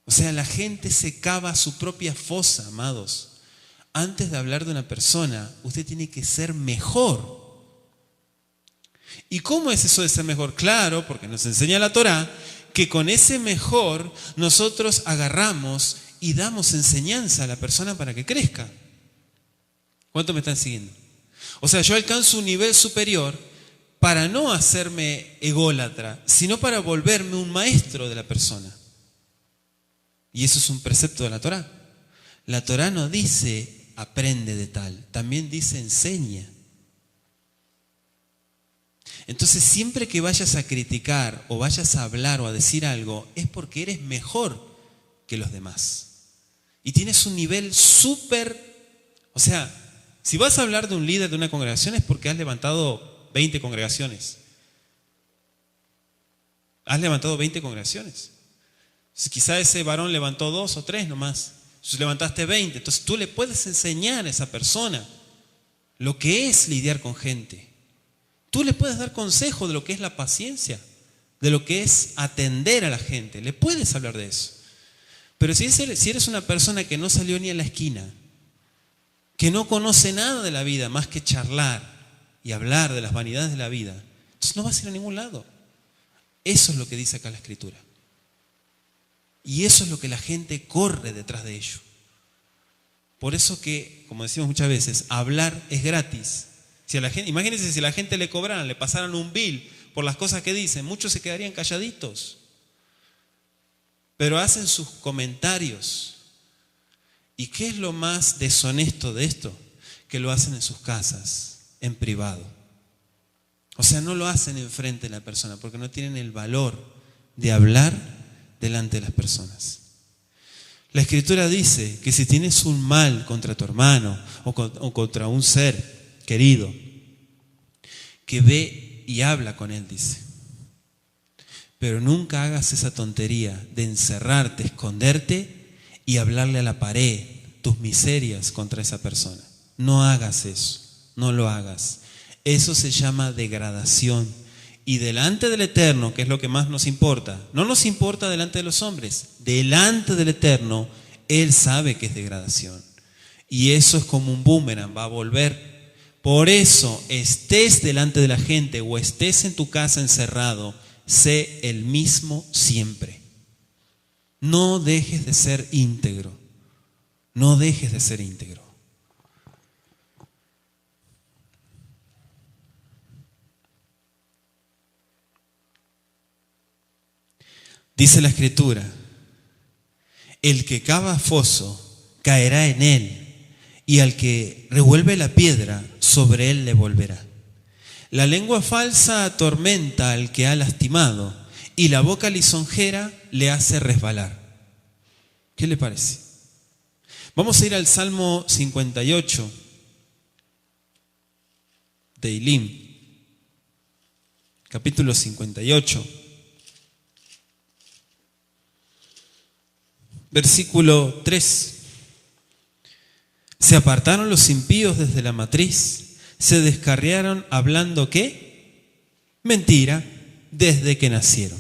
O sea, la gente se cava su propia fosa, amados. Antes de hablar de una persona, usted tiene que ser mejor. ¿Y cómo es eso de ser mejor? Claro, porque nos enseña la Torá que con ese mejor nosotros agarramos y damos enseñanza a la persona para que crezca. ¿Cuánto me están siguiendo? O sea, yo alcanzo un nivel superior para no hacerme ególatra, sino para volverme un maestro de la persona. Y eso es un precepto de la Torá. La Torá no dice aprende de tal, también dice enseña. Entonces, siempre que vayas a criticar o vayas a hablar o a decir algo, es porque eres mejor que los demás. Y tienes un nivel súper... O sea, si vas a hablar de un líder de una congregación es porque has levantado 20 congregaciones. Has levantado 20 congregaciones. Quizá ese varón levantó 2 o 3 nomás. Entonces levantaste 20. Entonces tú le puedes enseñar a esa persona lo que es lidiar con gente. Tú le puedes dar consejo de lo que es la paciencia, de lo que es atender a la gente. Le puedes hablar de eso. Pero si eres una persona que no salió ni a la esquina, que no conoce nada de la vida más que charlar y hablar de las vanidades de la vida, entonces no vas a ir a ningún lado. Eso es lo que dice acá la Escritura. Y eso es lo que la gente corre detrás de ello. Por eso que, como decimos muchas veces, hablar es gratis. Si a la gente, imagínense si a la gente le cobraran, le pasaran un bill por las cosas que dicen, muchos se quedarían calladitos. Pero hacen sus comentarios. ¿Y qué es lo más deshonesto de esto? Que lo hacen en sus casas, en privado. O sea, no lo hacen enfrente de la persona porque no tienen el valor de hablar delante de las personas. La Escritura dice que si tienes un mal contra tu hermano o contra un ser querido, que ve y habla con él, dice. Pero nunca hagas esa tontería de encerrarte, esconderte y hablarle a la pared tus miserias contra esa persona. No hagas eso, no lo hagas. Eso se llama degradación. Y delante del Eterno, que es lo que más nos importa, no nos importa delante de los hombres, delante del Eterno, Él sabe que es degradación. Y eso es como un boomerang, va a volver. Por eso, estés delante de la gente o estés en tu casa encerrado, sé el mismo siempre. No dejes de ser íntegro. No dejes de ser íntegro. Dice la Escritura, el que cava foso caerá en él, y al que revuelve la piedra, sobre él le volverá. La lengua falsa atormenta al que ha lastimado, y la boca lisonjera le hace resbalar. ¿Qué le parece? Vamos a ir al Salmo 58, de Ilim, capítulo 58. Versículo 3. Se apartaron los impíos desde la matriz, se descarriaron hablando ¿qué? Mentira, desde que nacieron.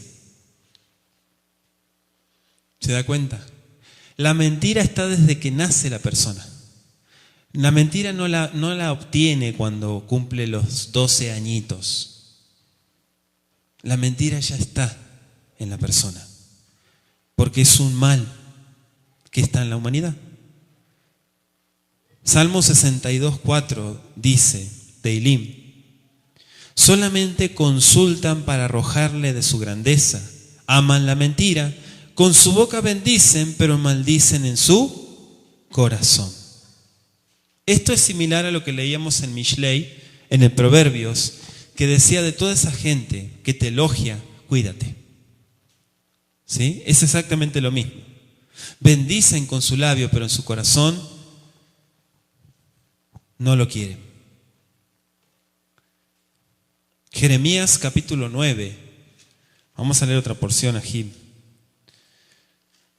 ¿Se da cuenta? La mentira está desde que nace la persona. La mentira no la obtiene cuando cumple los 12 añitos. La mentira ya está en la persona, porque es un mal que está en la humanidad. Salmo 62:4 dice, de Ilim, solamente consultan para arrojarle de su grandeza, aman la mentira, con su boca bendicen, pero maldicen en su corazón. Esto es similar a lo que leíamos en Mishlei, en el Proverbios, que decía de toda esa gente que te elogia, cuídate. ¿Sí? Es exactamente lo mismo. Bendicen con su labio, pero en su corazón no lo quieren. Jeremías capítulo 9. Vamos a leer otra porción aquí.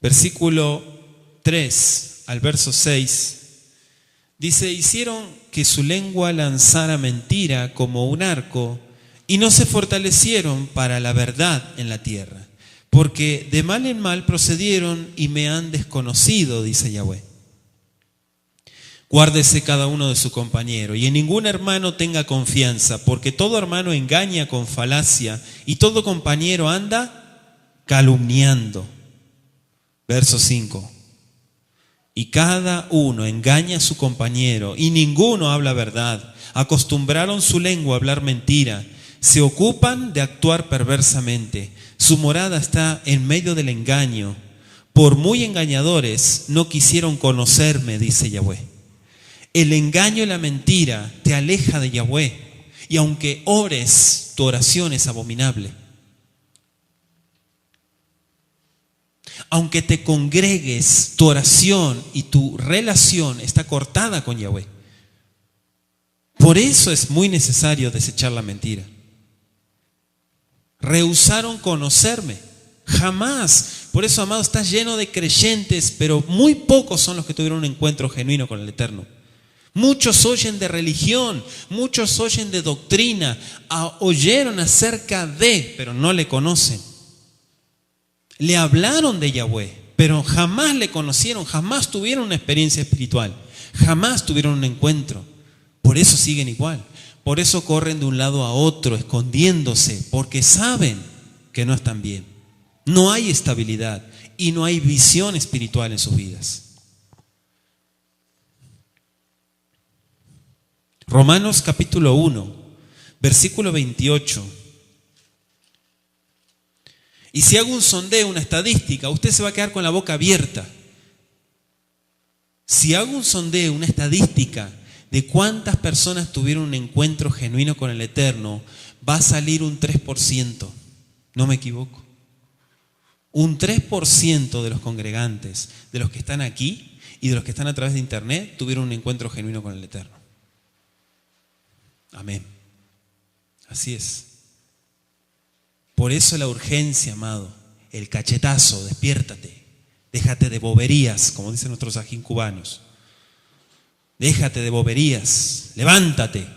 Versículo 3 al verso 6. Dice, hicieron que su lengua lanzara mentira como un arco y no se fortalecieron para la verdad en la tierra. Porque de mal en mal procedieron y me han desconocido, dice Yahweh. Guárdese cada uno de su compañero y en ningún hermano tenga confianza, porque todo hermano engaña con falacia y todo compañero anda calumniando. Verso 5. Y cada uno engaña a su compañero y ninguno habla verdad. Acostumbraron su lengua a hablar mentira. Se ocupan de actuar perversamente. Su morada está en medio del engaño. Por muy engañadores no quisieron conocerme, dice Yahweh. El engaño y la mentira te aleja de Yahweh. Y aunque ores, tu oración es abominable. Aunque te congregues, tu oración y tu relación está cortada con Yahweh. Por eso es muy necesario desechar la mentira. Rehusaron conocerme, Jamás. Por eso, amado, está lleno de creyentes, pero muy pocos son los que tuvieron un encuentro genuino con el Eterno. Muchos oyen de religión, muchos oyen de doctrina, oyeron acerca de, pero no le conocen. Le hablaron de Yahweh, pero jamás le conocieron, jamás tuvieron una experiencia espiritual, jamás tuvieron un encuentro. Por eso siguen igual, por eso corren de un lado a otro, escondiéndose, porque saben que no están bien. No hay estabilidad y no hay visión espiritual en sus vidas. Romanos capítulo 1, versículo 28. Y si hago un sondeo, una estadística, usted se va a quedar con la boca abierta. Si hago un sondeo, una estadística de cuántas personas tuvieron un encuentro genuino con el Eterno, va a salir un 3%. No me equivoco. Un 3% de los congregantes, de los que están aquí y de los que están a través de internet, tuvieron un encuentro genuino con el Eterno. Amén. Así es. Por eso la urgencia, amado, el cachetazo, despiértate, déjate de boberías, como dicen nuestros ajín cubanos. Déjate de boberías, levántate.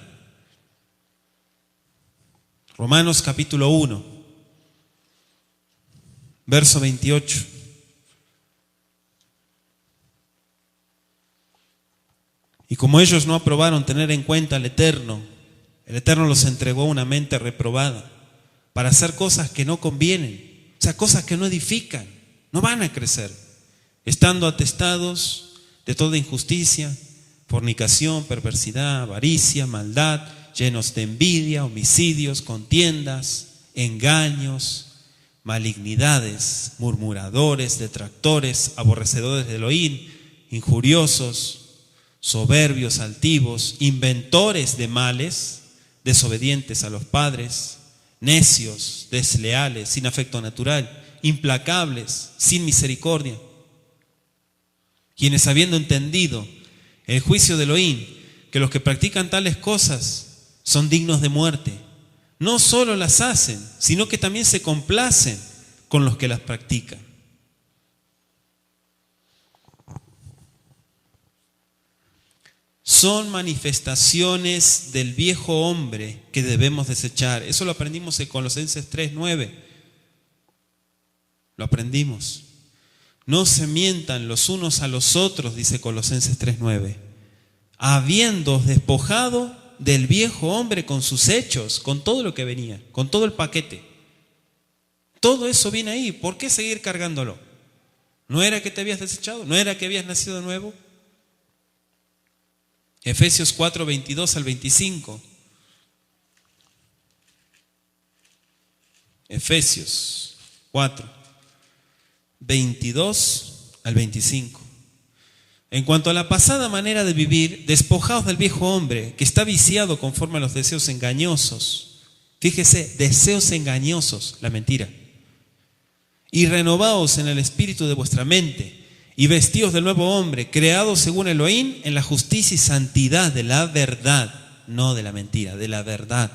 Romanos capítulo 1, verso 28. Y como ellos no aprobaron tener en cuenta al Eterno, el Eterno los entregó una mente reprobada para hacer cosas que no convienen, o sea, cosas que no edifican, no van a crecer, estando atestados de toda injusticia, fornicación, perversidad, avaricia, maldad, llenos de envidia, homicidios, contiendas, engaños, malignidades, murmuradores, detractores, aborrecedores de Elohim, injuriosos, soberbios, altivos, inventores de males, desobedientes a los padres, necios, desleales, sin afecto natural, implacables, sin misericordia, quienes habiendo entendido el juicio de Elohim, que los que practican tales cosas son dignos de muerte, no solo las hacen, sino que también se complacen con los que las practican. Son manifestaciones del viejo hombre que debemos desechar. Eso lo aprendimos en Colosenses 3:9. Lo aprendimos. No se mientan los unos a los otros, dice Colosenses 3:9. Habiéndoos despojado del viejo hombre con sus hechos, con todo lo que venía, con todo el paquete. Todo eso viene ahí. ¿Por qué seguir cargándolo? ¿No era que te habías desechado? ¿No era que habías nacido de nuevo? Efesios 4, 22 al 25. Efesios 4, 22 al 25. En cuanto a la pasada manera de vivir, despojaos del viejo hombre que está viciado conforme a los deseos engañosos. Fíjese, deseos engañosos, la mentira. Y renovaos en el espíritu de vuestra mente. Y vestíos del nuevo hombre, creado según Elohim en la justicia y santidad de la verdad, no de la mentira, de la verdad.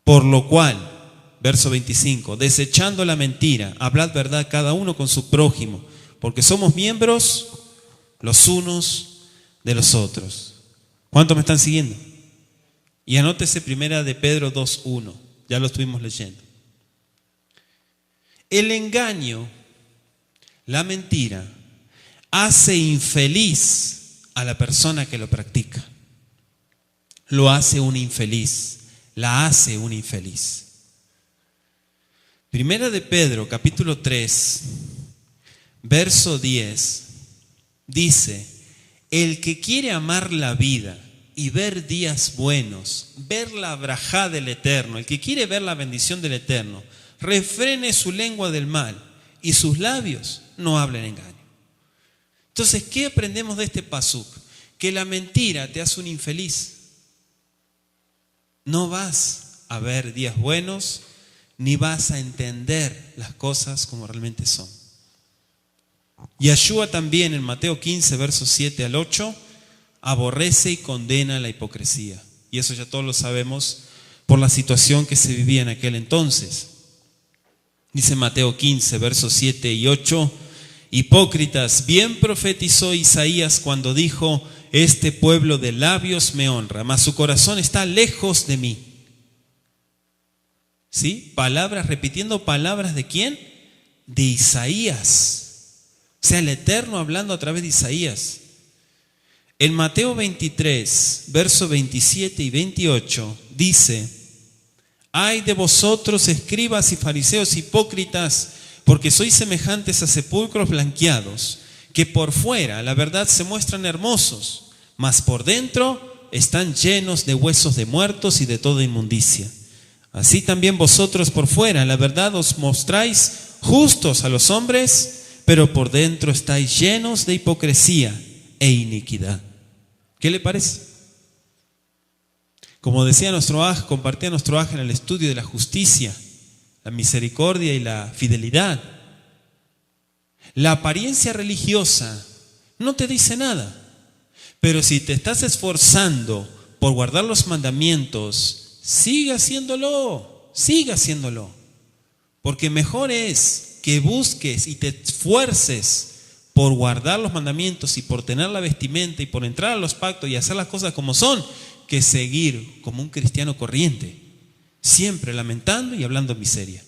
Por lo cual, verso 25, desechando la mentira, hablad verdad cada uno con su prójimo, porque somos miembros los unos de los otros. ¿Cuántos me están siguiendo? Y anótese primera de Pedro 2:1, ya lo estuvimos leyendo. El engaño, la mentira, hace infeliz a la persona que lo practica. Lo hace un infeliz, la hace un infeliz. Primera de Pedro, capítulo 3, verso 10, dice: el que quiere amar la vida y ver días buenos, ver la brajá del Eterno, el que quiere ver la bendición del Eterno, refrene su lengua del mal y sus labios no hablen engaño. Entonces, ¿qué aprendemos de este pasuk? Que la mentira te hace un infeliz. No vas a ver días buenos, ni vas a entender las cosas como realmente son. Yeshua también en Mateo 15, versos 7 al 8, aborrece y condena la hipocresía. Y eso ya todos lo sabemos por la situación que se vivía en aquel entonces. Dice Mateo 15, versos 7 y 8, hipócritas, bien profetizó Isaías cuando dijo, este pueblo de labios me honra, mas su corazón está lejos de mí. ¿Sí? Palabras, repitiendo palabras ¿de quién? De Isaías. O sea, el Eterno hablando a través de Isaías. En Mateo 23, versos 27 y 28, dice, ay de vosotros, escribas y fariseos hipócritas, porque sois semejantes a sepulcros blanqueados, que por fuera, la verdad, se muestran hermosos, mas por dentro están llenos de huesos de muertos y de toda inmundicia. Así también vosotros por fuera, la verdad, os mostráis justos a los hombres, pero por dentro estáis llenos de hipocresía e iniquidad. ¿Qué le parece? Como decía nuestro Aj, compartía nuestro Aj en el estudio de la justicia, la misericordia y la fidelidad. La apariencia religiosa no te dice nada, pero si te estás esforzando por guardar los mandamientos, sigue haciéndolo, porque mejor es que busques y te esfuerces por guardar los mandamientos y por tener la vestimenta y por entrar a los pactos y hacer las cosas como son, que seguir como un cristiano corriente, siempre lamentando y hablando miseria.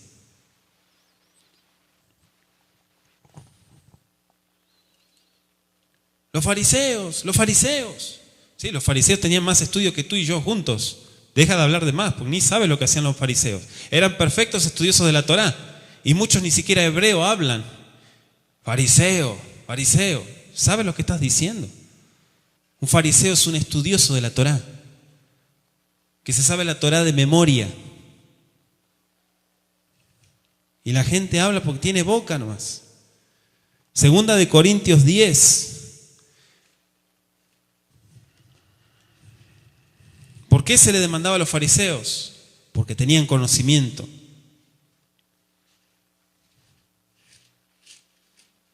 Los fariseos. Sí, los fariseos tenían más estudio que tú y yo juntos. Deja de hablar de más, porque ni sabes lo que hacían los fariseos. Eran perfectos estudiosos de la Torá, y muchos ni siquiera hebreo hablan. Fariseo, ¿sabes lo que estás diciendo? Un fariseo es un estudioso de la Torá, que se sabe la Torá de memoria. Y la gente habla porque tiene boca nomás. Segunda de Corintios 10. ¿Por qué se le demandaba a los fariseos? Porque tenían conocimiento.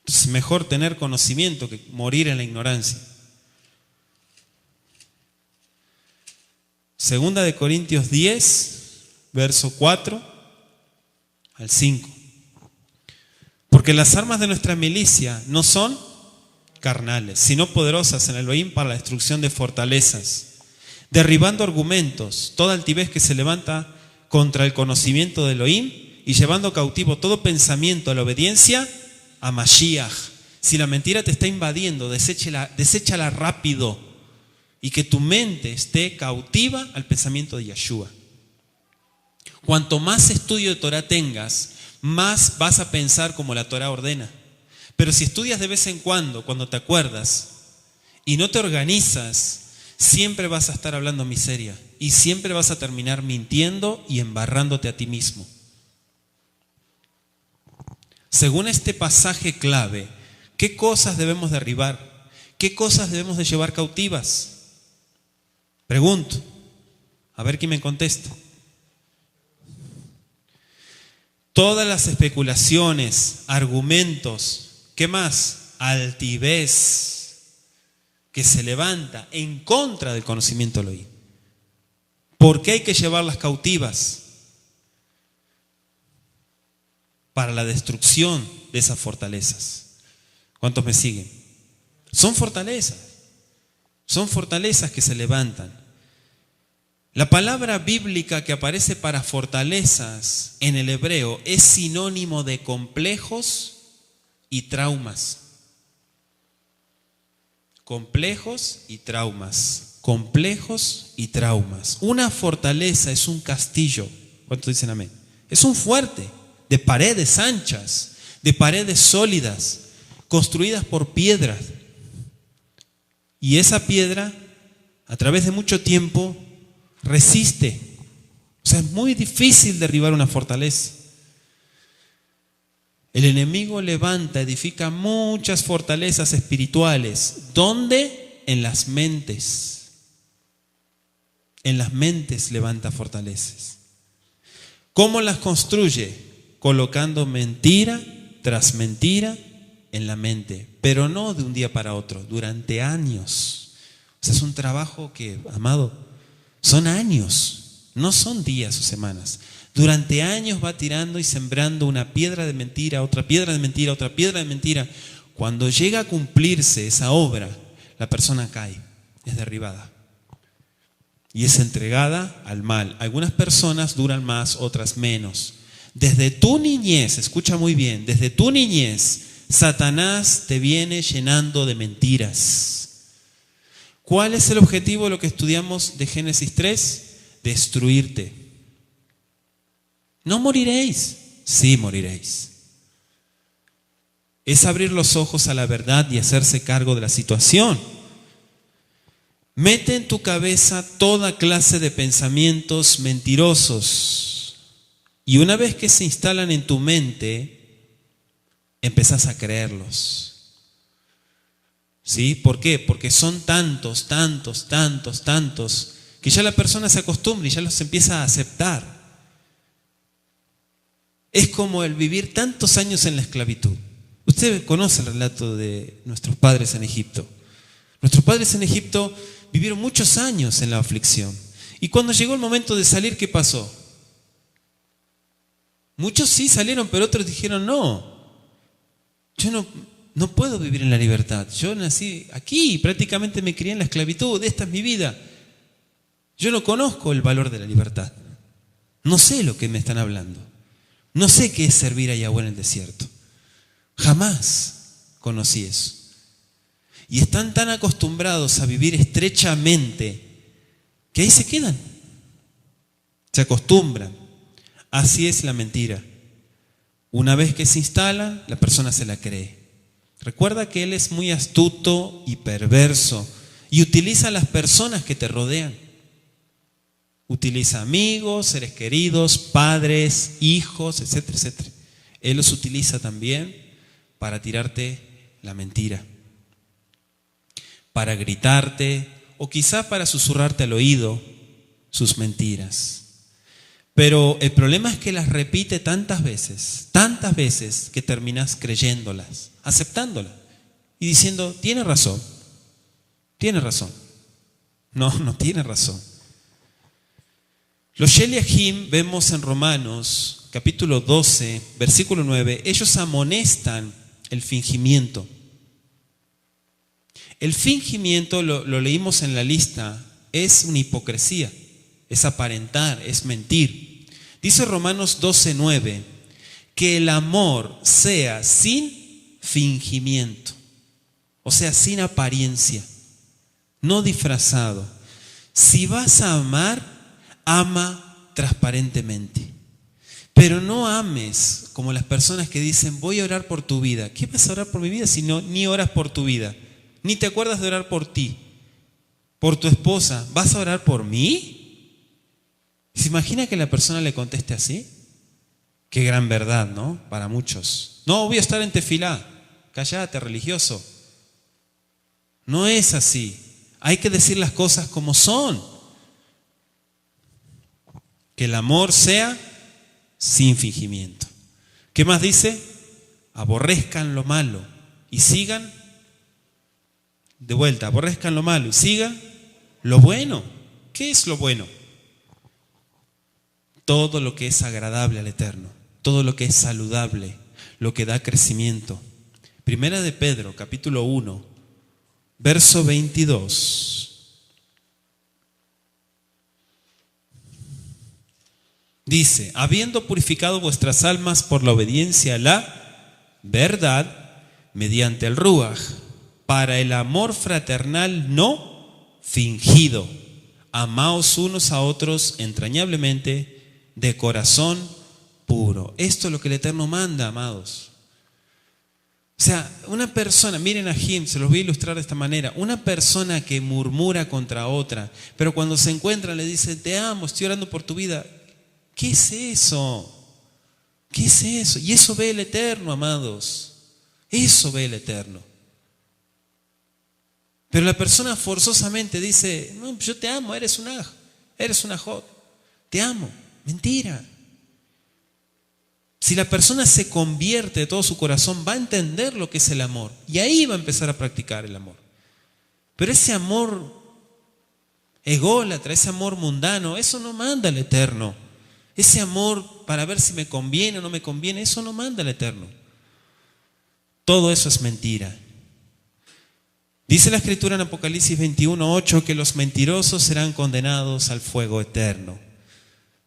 Entonces, mejor tener conocimiento que morir en la ignorancia. Segunda de Corintios 10, verso 4 al 5. Porque las armas de nuestra milicia no son carnales, sino poderosas en Elohim para la destrucción de fortalezas, derribando argumentos, toda altivez que se levanta contra el conocimiento de Elohim y llevando cautivo todo pensamiento a la obediencia a Mashiach. Si la mentira te está invadiendo, deséchala rápido y que tu mente esté cautiva al pensamiento de Yeshua. Cuanto más estudio de Torah tengas, más vas a pensar como la Torah ordena. Pero si estudias de vez en cuando te acuerdas y no te organizas, siempre vas a estar hablando miseria y siempre vas a terminar mintiendo y embarrándote a ti mismo. Según este pasaje clave, ¿qué cosas debemos derribar? ¿Qué cosas debemos de llevar cautivas? Pregunto, a ver quién me contesta. Todas las especulaciones, argumentos, ¿qué más? Altivez que se levanta en contra del conocimiento Elohim. ¿Por qué hay que llevarlas cautivas? Para la destrucción de esas fortalezas. ¿Cuántos me siguen? Son fortalezas que se levantan. La palabra bíblica que aparece para fortalezas en el hebreo es sinónimo de complejos y traumas. Complejos y traumas. Una fortaleza es un castillo. ¿Cuántos dicen amén? Es un fuerte de paredes anchas, de paredes sólidas, construidas por piedras. Y esa piedra, a través de mucho tiempo, resiste. O sea, es muy difícil derribar una fortaleza. El enemigo edifica muchas fortalezas espirituales. ¿Dónde? En las mentes. En las mentes levanta fortalezas. ¿Cómo las construye? Colocando mentira tras mentira en la mente, pero no de un día para otro, durante años. O sea, es un trabajo que, amado, son años, no son días o semanas. Durante años va tirando y sembrando una piedra de mentira, otra piedra de mentira, otra piedra de mentira. Cuando llega a cumplirse esa obra, la persona cae, es derribada y es entregada al mal. Algunas personas duran más, otras menos. Desde tu niñez, escucha muy bien, desde tu niñez, Satanás te viene llenando de mentiras. ¿Cuál es el objetivo de lo que estudiamos de Génesis 3? Destruirte. ¿No moriréis? Sí moriréis. Es abrir los ojos a la verdad y hacerse cargo de la situación. Mete en tu cabeza toda clase de pensamientos mentirosos. Y una vez que se instalan en tu mente, empezás a creerlos. ¿Sí? ¿Por qué? Porque son tantos, que ya la persona se acostumbra y ya los empieza a aceptar. Es como el vivir tantos años en la esclavitud. Usted conoce el relato de nuestros padres en Egipto. Nuestros padres en Egipto vivieron muchos años en la aflicción. Y cuando llegó el momento de salir, ¿qué pasó? Muchos sí salieron, pero otros dijeron, yo no puedo vivir en la libertad. Yo nací aquí y prácticamente me crié en la esclavitud. Esta es mi vida. Yo no conozco el valor de la libertad. No sé lo que me están hablando. No sé qué es servir a Yahweh en el desierto. Jamás conocí eso. Y están tan acostumbrados a vivir estrechamente que ahí se quedan. Se acostumbran. Así es la mentira. Una vez que se instala, la persona se la cree. Recuerda que él es muy astuto y perverso y utiliza a las personas que te rodean. Utiliza amigos, seres queridos, padres, hijos, etcétera, etcétera. Él los utiliza también para tirarte la mentira, para gritarte o quizá para susurrarte al oído sus mentiras. Pero el problema es que las repite tantas veces que terminas creyéndolas, aceptándolas y diciendo, tiene razón. No tiene razón. Los Sheliachim, vemos en Romanos capítulo 12, versículo 9, ellos amonestan el fingimiento. El fingimiento, lo leímos en la lista, es una hipocresía, es aparentar, es mentir. Dice Romanos 12, 9, que el amor sea sin fingimiento, o sea, sin apariencia, no disfrazado. Si vas a amar, ama transparentemente. Pero no ames como las personas que dicen, voy a orar por tu vida. ¿Qué vas a orar por mi vida si no, ni oras por tu vida? Ni te acuerdas de orar por ti, por tu esposa. ¿Vas a orar por mí? ¿Se imagina que la persona le conteste así? Qué gran verdad, ¿no? Para muchos. No, voy a estar en tefilá. Cállate, religioso. No es así. Hay que decir las cosas como son. Que el amor sea sin fingimiento. ¿Qué más dice? Aborrezcan lo malo y sigan, de vuelta, aborrezcan lo malo y sigan lo bueno. ¿Qué es lo bueno? Todo lo que es agradable al Eterno, todo lo que es saludable, lo que da crecimiento. Primera de Pedro, capítulo 1, verso 22. Dice, habiendo purificado vuestras almas por la obediencia a la verdad, mediante el Ruaj, para el amor fraternal no fingido, amaos unos a otros entrañablemente, de corazón puro. Esto es lo que el Eterno manda, amados. O sea, una persona, miren a Jim, se los voy a ilustrar de esta manera, una persona que murmura contra otra, pero cuando se encuentran le dice, te amo, estoy orando por tu vida. ¿Qué es eso? ¿Qué es eso? Y eso ve el Eterno, amados. Eso ve el Eterno. Pero la persona forzosamente dice, no, yo te amo, eres una jod, te amo. Mentira. Si la persona se convierte de todo su corazón, va a entender lo que es el amor. Y ahí va a empezar a practicar el amor. Pero ese amor ególatra, ese amor mundano, eso no manda el Eterno. ese amor para ver si me conviene o no me conviene, eso no manda el Eterno. Todo eso es mentira. Dice la Escritura en Apocalipsis 21:8 que los mentirosos serán condenados al fuego eterno.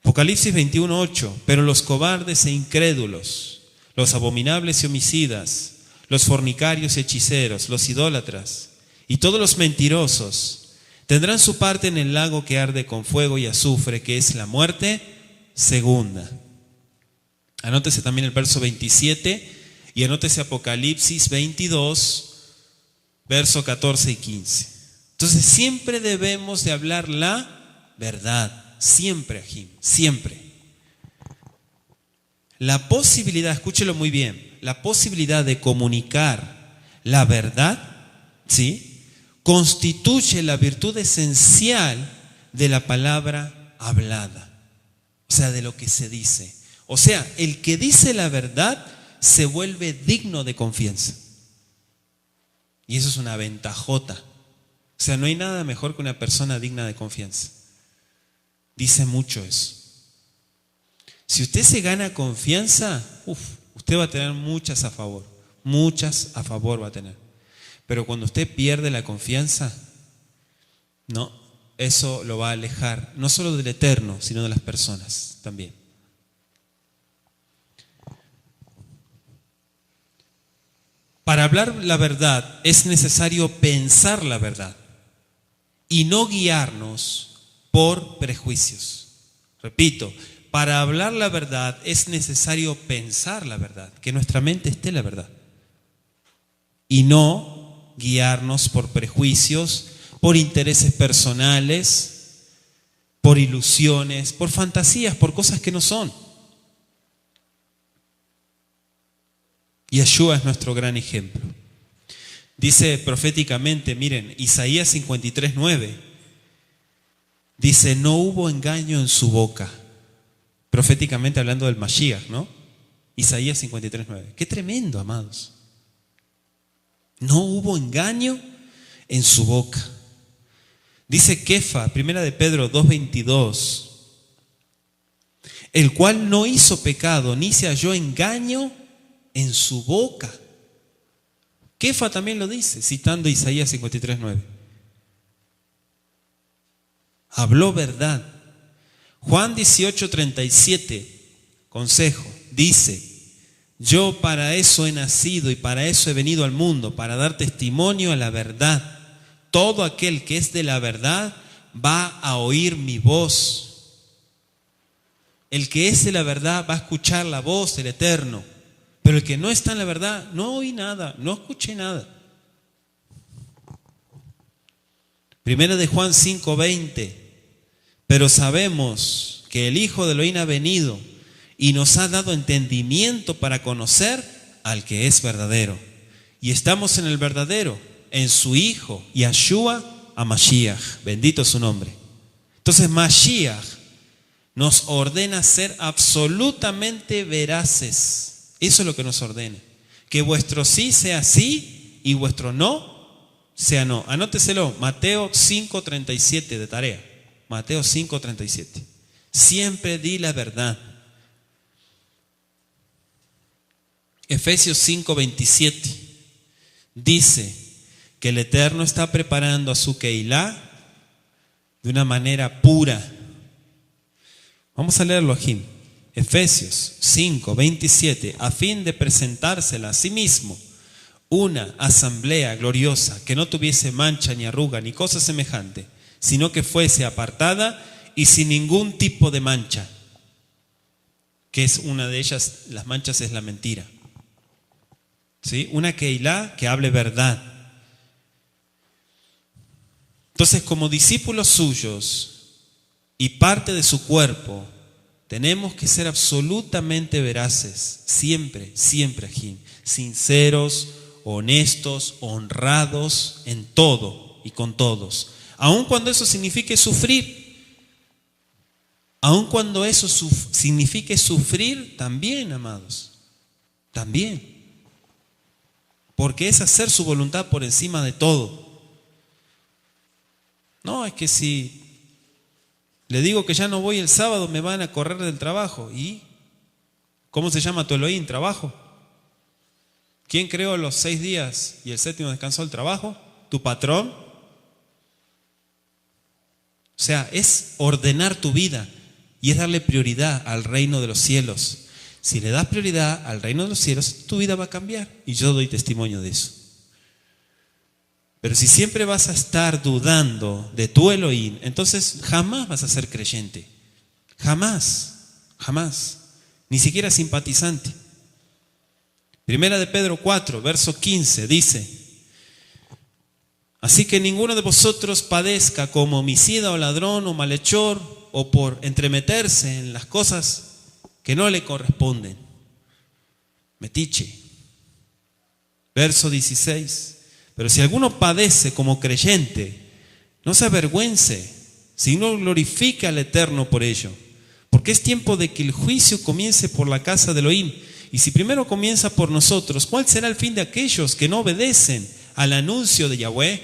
Apocalipsis 21:8, pero los cobardes e incrédulos, los abominables y homicidas, los fornicarios y hechiceros, los idólatras y todos los mentirosos tendrán su parte en el lago que arde con fuego y azufre, que es la muerte segunda. Anótese también el verso 27 y anótese Apocalipsis 22, verso 14 y 15. Entonces siempre debemos de hablar la verdad, siempre, Ajim, siempre. La posibilidad, escúchelo muy bien, la posibilidad de comunicar la verdad, ¿sí?, constituye la virtud esencial de la palabra hablada, o sea, de lo que se dice. O sea, el que dice la verdad se vuelve digno de confianza. Y eso es una ventajota. O sea, no hay nada mejor que una persona digna de confianza. Dice mucho eso. Si usted se gana confianza, usted va a tener muchas a favor. Muchas a favor va a tener. Pero cuando usted pierde la confianza, no, eso lo va a alejar, no solo del Eterno, sino de las personas también. Para hablar la verdad es necesario pensar la verdad y no guiarnos por prejuicios. Repito, para hablar la verdad es necesario pensar la verdad, que en nuestra mente esté la verdad. Y no guiarnos por prejuicios, por intereses personales, por ilusiones, por fantasías, por cosas que no son. Yeshua es nuestro gran ejemplo. Dice proféticamente, miren, Isaías 53:9, dice, no hubo engaño en su boca. Proféticamente hablando del Mashiach, ¿no? Isaías 53:9. Qué tremendo, amados. No hubo engaño en su boca. Dice Kefa, primera de Pedro 2:22, el cual no hizo pecado, ni se halló engaño en su boca. Kefa también lo dice, citando Isaías 53:9. Habló verdad. Juan 18:37, consejo, dice, yo para eso he nacido y para eso he venido al mundo, para dar testimonio a la verdad. Todo aquel que es de la verdad va a oír mi voz. El que es de la verdad va a escuchar la voz del Eterno. Pero el que no está en la verdad, no oí nada, no escuché nada. Primera de Juan 5:20, pero sabemos que el Hijo de Elohim ha venido y nos ha dado entendimiento para conocer al que es verdadero. Y estamos en el verdadero, en su Hijo, Yeshua HaMashiach, bendito su nombre. Entonces Mashiach nos ordena ser absolutamente veraces. Eso es lo que nos ordena. Que vuestro sí sea sí y vuestro no sea no. Anóteselo, Mateo 5:37 de tarea. Mateo 5:37. Siempre di la verdad. Efesios 5:27 dice que el Eterno está preparando a su Keilah de una manera pura. Vamos a leerlo aquí. Efesios 5:27, a fin de presentársela a sí mismo una asamblea gloriosa que no tuviese mancha ni arruga ni cosa semejante, sino que fuese apartada y sin ningún tipo de mancha, que es una de ellas, las manchas es la mentira. ¿Sí? Una Keilah que hable verdad. Entonces, como discípulos suyos y parte de su cuerpo, tenemos que ser absolutamente veraces, siempre, siempre, Ajim, sinceros, honestos, honrados en todo y con todos. Aun cuando eso signifique sufrir, aun cuando eso signifique sufrir, también, amados, también. Porque es hacer su voluntad por encima de todo. No, es que si Le digo que ya no voy el sábado, me van a correr del trabajo. ¿Y cómo se llama tu Elohim? Trabajo. ¿Quién creó los 6 días y el 7º descansó el trabajo? ¿Tu patrón? O sea, es ordenar tu vida y es darle prioridad al reino de los cielos. Si le das prioridad al reino de los cielos, tu vida va a cambiar. Y yo doy testimonio de eso. Pero si siempre vas a estar dudando de tu Elohim, entonces jamás vas a ser creyente. Jamás, jamás. Ni siquiera simpatizante. Primera de Pedro 4, verso 15, dice: así que ninguno de vosotros padezca como homicida o ladrón o malhechor o por entremeterse en las cosas que no le corresponden. Metiche. Verso 16. Pero si alguno padece como creyente, no se avergüence, sino glorifique al Eterno por ello. Porque es tiempo de que el juicio comience por la casa de Elohim. Y si primero comienza por nosotros, ¿cuál será el fin de aquellos que no obedecen al anuncio de Yahweh?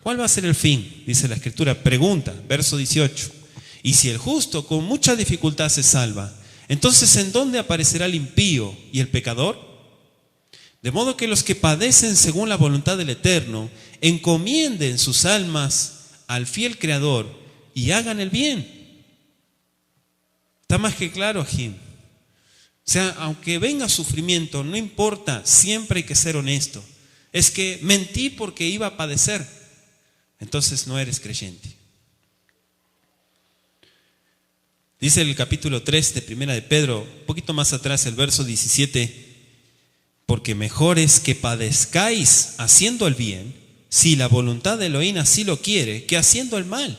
¿Cuál va a ser el fin? Dice la Escritura. Pregunta, verso 18. Y si el justo con mucha dificultad se salva, entonces ¿en dónde aparecerá el impío y el pecador? De modo que los que padecen según la voluntad del Eterno encomienden sus almas al fiel Creador y hagan el bien. Está más que claro, Jim. O sea, aunque venga sufrimiento, no importa, siempre hay que ser honesto. Es que mentí porque iba a padecer, entonces no eres creyente. Dice el capítulo 3 de Primera de Pedro, un poquito más atrás, el verso 17: porque mejor es que padezcáis haciendo el bien, si la voluntad de Elohim así lo quiere, que haciendo el mal.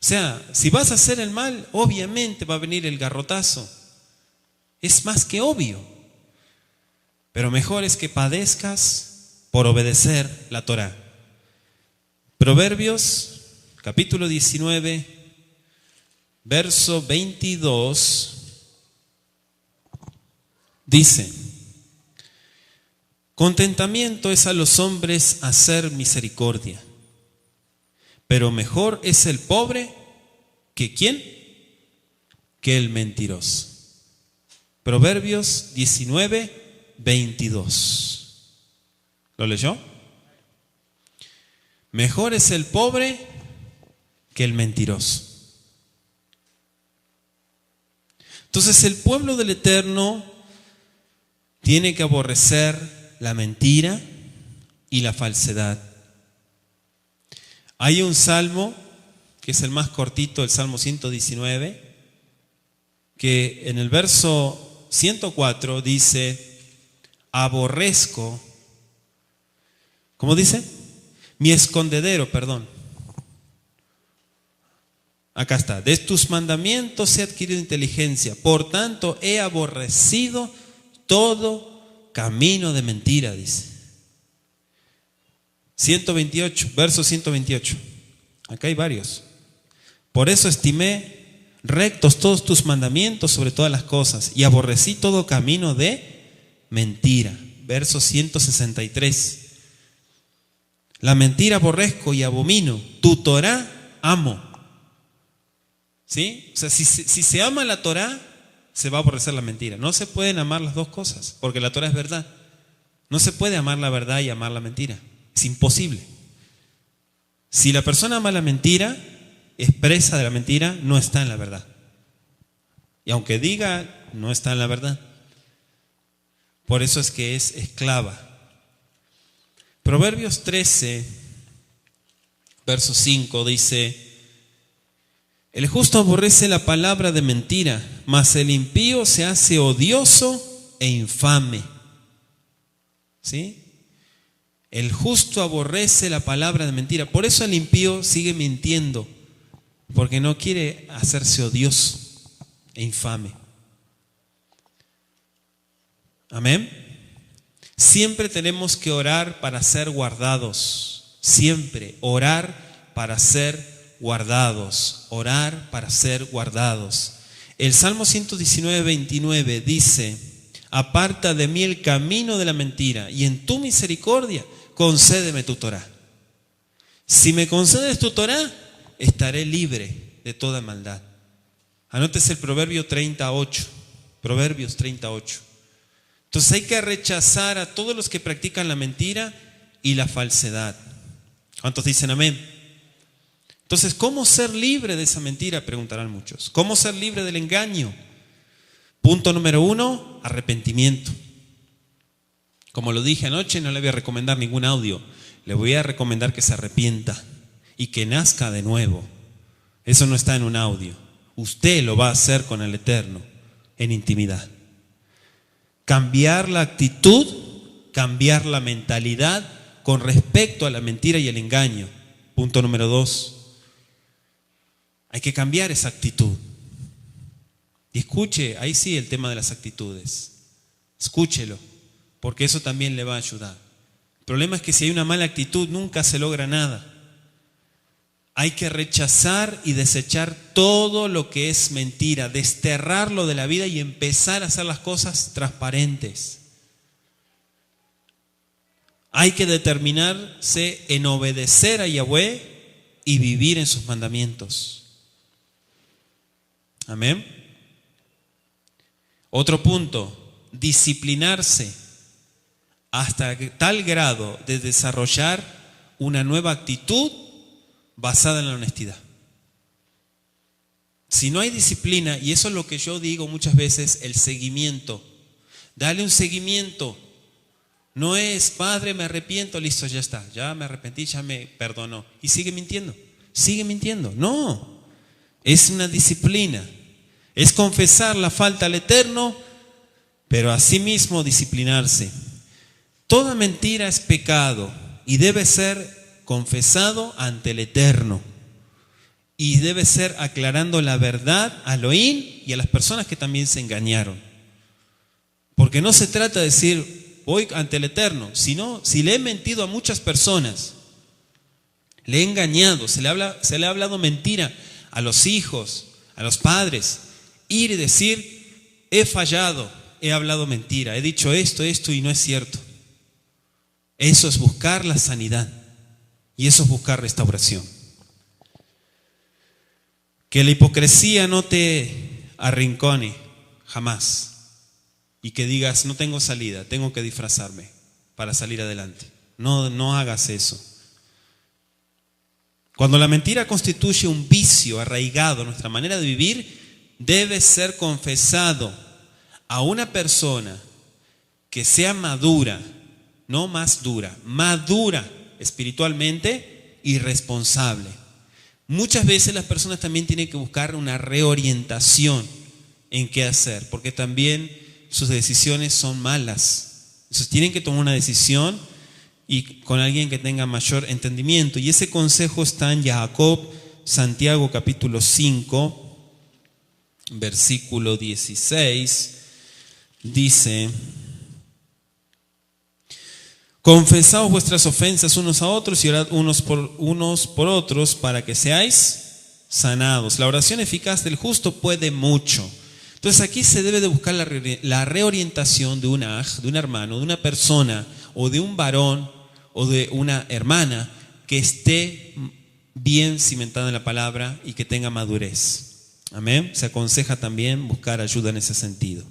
O sea, si vas a hacer el mal, obviamente va a venir el garrotazo. Es más que obvio. Pero mejor es que padezcas por obedecer la Torá. Proverbios, capítulo 19, verso 22, dice: contentamiento es a los hombres hacer misericordia, pero mejor es el pobre que ¿quién? Que el mentiroso. Proverbios 19, 22. ¿Lo leyó? Mejor es el pobre que el mentiroso. Entonces el pueblo del Eterno tiene que aborrecer la mentira y la falsedad. Hay un salmo, que es el más cortito, el Salmo 119, que en el verso 104 dice: aborrezco, ¿cómo dice? Mi escondedero, perdón. Acá está: de tus mandamientos he adquirido inteligencia, por tanto he aborrecido todo camino de mentira, dice. 128, verso 128. Acá hay varios. Por eso estimé rectos todos tus mandamientos sobre todas las cosas y aborrecí todo camino de mentira. Verso 163. La mentira aborrezco y abomino, tu Torá amo. ¿Sí? O sea, si se ama la Torá, se va a aborrecer la mentira. No se pueden amar las dos cosas, porque la Torá es verdad. No se puede amar la verdad y amar la mentira. Es imposible. Si la persona ama la mentira, expresa de la mentira, no está en la verdad. Y aunque diga, no está en la verdad. Por eso es que es esclava. Proverbios 13, verso 5 dice: el justo aborrece la palabra de mentira, mas el impío se hace odioso e infame. ¿Sí? El justo aborrece la palabra de mentira. Por eso el impío sigue mintiendo, porque no quiere hacerse odioso e infame. Amén. Siempre tenemos que orar para ser guardados. Siempre orar para ser guardados. Orar para ser guardados. El Salmo 119, 29 dice: aparta de mí el camino de la mentira y en tu misericordia concédeme tu Torá. Si me concedes tu Torá, estaré libre de toda maldad. Anótese el Proverbio 38. Proverbios 38. Entonces hay que rechazar a todos los que practican la mentira y la falsedad. ¿Cuántos dicen amén? Entonces, ¿cómo ser libre de esa mentira? Preguntarán muchos. ¿Cómo ser libre del engaño? Punto número 1, arrepentimiento. Como lo dije anoche, no le voy a recomendar ningún audio. Le voy a recomendar que se arrepienta y que nazca de nuevo. Eso no está en un audio. Usted lo va a hacer con el Eterno, en intimidad. Cambiar la actitud, cambiar la mentalidad con respecto a la mentira y el engaño. Punto número 2. Hay que cambiar esa actitud. Y escuche, ahí sí el tema de las actitudes. Escúchelo, porque eso también le va a ayudar. El problema es que si hay una mala actitud, nunca se logra nada. Hay que rechazar y desechar todo lo que es mentira, desterrarlo de la vida y empezar a hacer las cosas transparentes. Hay que determinarse en obedecer a Yahweh y vivir en sus mandamientos. Amén. Otro punto, disciplinarse hasta tal grado de desarrollar una nueva actitud basada en la honestidad. Si no hay disciplina, y eso es lo que yo digo muchas veces, el seguimiento. Dale un seguimiento. No es, Padre, me arrepiento, listo, ya está. Ya me arrepentí, ya me perdonó. Y sigue mintiendo. Sigue mintiendo. No. Es una disciplina. Es confesar la falta al Eterno, pero asimismo disciplinarse. Toda mentira es pecado y debe ser confesado ante el Eterno. Y debe ser aclarando la verdad a Elohim y a las personas que también se engañaron. Porque no se trata de decir, voy ante el Eterno, sino si le he mentido a muchas personas, le he engañado, se le ha hablado mentira a los hijos, a los padres, ir y decir, he fallado, he hablado mentira, he dicho esto y no es cierto. Eso es buscar la sanidad y eso es buscar restauración. Que la hipocresía no te arrincone jamás y que digas, no tengo salida, tengo que disfrazarme para salir adelante. No hagas eso. Cuando la mentira constituye un vicio arraigado en nuestra manera de vivir, debe ser confesado a una persona que sea madura, no más dura, madura espiritualmente y responsable. Muchas veces las personas también tienen que buscar una reorientación en qué hacer, porque también sus decisiones son malas. Entonces tienen que tomar una decisión y con alguien que tenga mayor entendimiento. Y ese consejo está en Jacob, Santiago capítulo 5, versículo 16. Dice: confesaos vuestras ofensas unos a otros y orad unos por otros para que seáis sanados. La oración eficaz del justo puede mucho. Entonces aquí se debe de buscar la reorientación de un hermano, de una persona o de un varón o de una hermana que esté bien cimentada en la palabra y que tenga madurez. Amén. Se aconseja también buscar ayuda en ese sentido.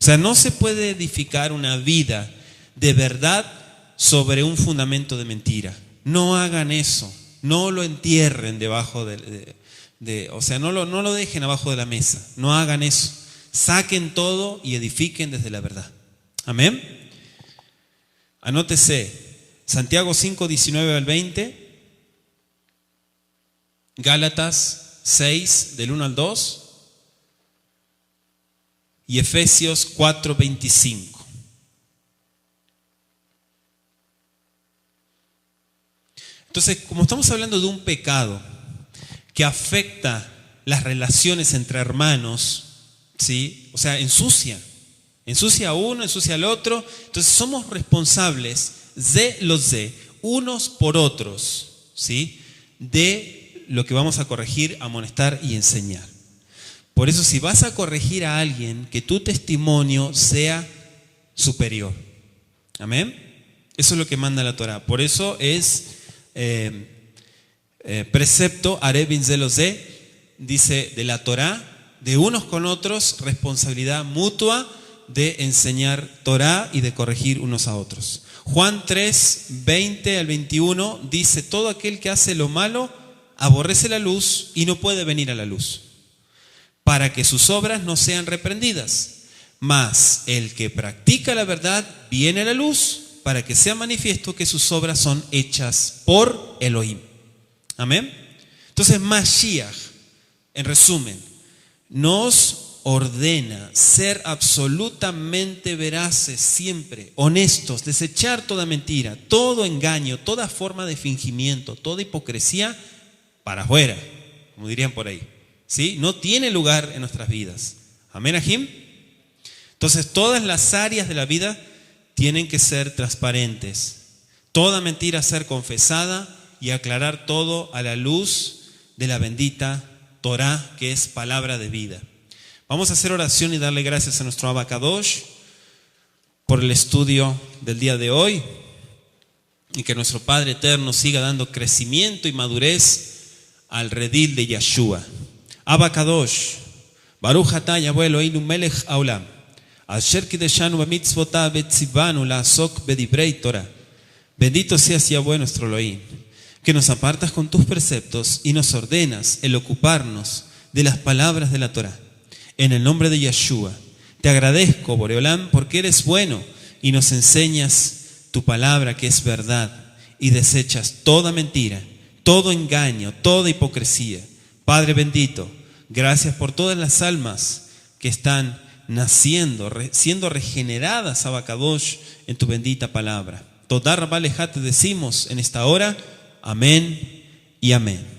O sea, no se puede edificar una vida de verdad sobre un fundamento de mentira. No hagan eso. No lo entierren debajo o sea, no lo dejen abajo de la mesa. No hagan eso. Saquen todo y edifiquen desde la verdad. Amén. Anótese Santiago 5, 19 al 20, Gálatas 6, del 1 al 2 y Efesios 4, 25. Entonces, como estamos hablando de un pecado que afecta las relaciones entre hermanos, ¿sí? O sea, ensucia a uno, ensucia al otro. Entonces somos responsables unos por otros, ¿sí? De lo que vamos a corregir, amonestar y enseñar. Por eso, si vas a corregir a alguien, que tu testimonio sea superior. Amén. Eso es lo que manda la Torá. Por eso es precepto, Are bin zelozé, dice de la Torá, de unos con otros, responsabilidad mutua de enseñar Torá y de corregir unos a otros. Juan 3, 20 al 21 dice: todo aquel que hace lo malo aborrece la luz y no puede venir a la luz, para que sus obras no sean reprendidas. Mas el que practica la verdad viene a la luz, para que sea manifiesto que sus obras son hechas por Elohim. Amén. Entonces Mashiach, en resumen, nos ordena ser absolutamente veraces siempre, honestos, desechar toda mentira, todo engaño, toda forma de fingimiento, toda hipocresía para afuera, como dirían por ahí, ¿sí? No tiene lugar en nuestras vidas. Amén, Ajim. Entonces todas las áreas de la vida tienen que ser transparentes, toda mentira ser confesada y aclarar todo a la luz de la bendita Torá, que es palabra de vida. Vamos a hacer oración y darle gracias a nuestro Abba Kadosh por el estudio del día de hoy, y que nuestro Padre Eterno siga dando crecimiento y madurez al redil de Yeshua. Abba Kadosh, Baruch atah Yahweh Eloheinu melech haolam, asher kideshanu b'mitzvotav v'tzivanu la'asok b'divrei Torah. Bendito seas Yahweh nuestro Elohim, que nos apartas con tus preceptos y nos ordenas el ocuparnos de las palabras de la Torá. En el nombre de Yeshua, te agradezco, Boreolam, porque eres bueno y nos enseñas tu palabra que es verdad y desechas toda mentira, todo engaño, toda hipocresía. Padre bendito, gracias por todas las almas que están naciendo, siendo regeneradas, Abba Kadosh, en tu bendita palabra. Todá Rabá Lejá te decimos en esta hora. Amén y amén.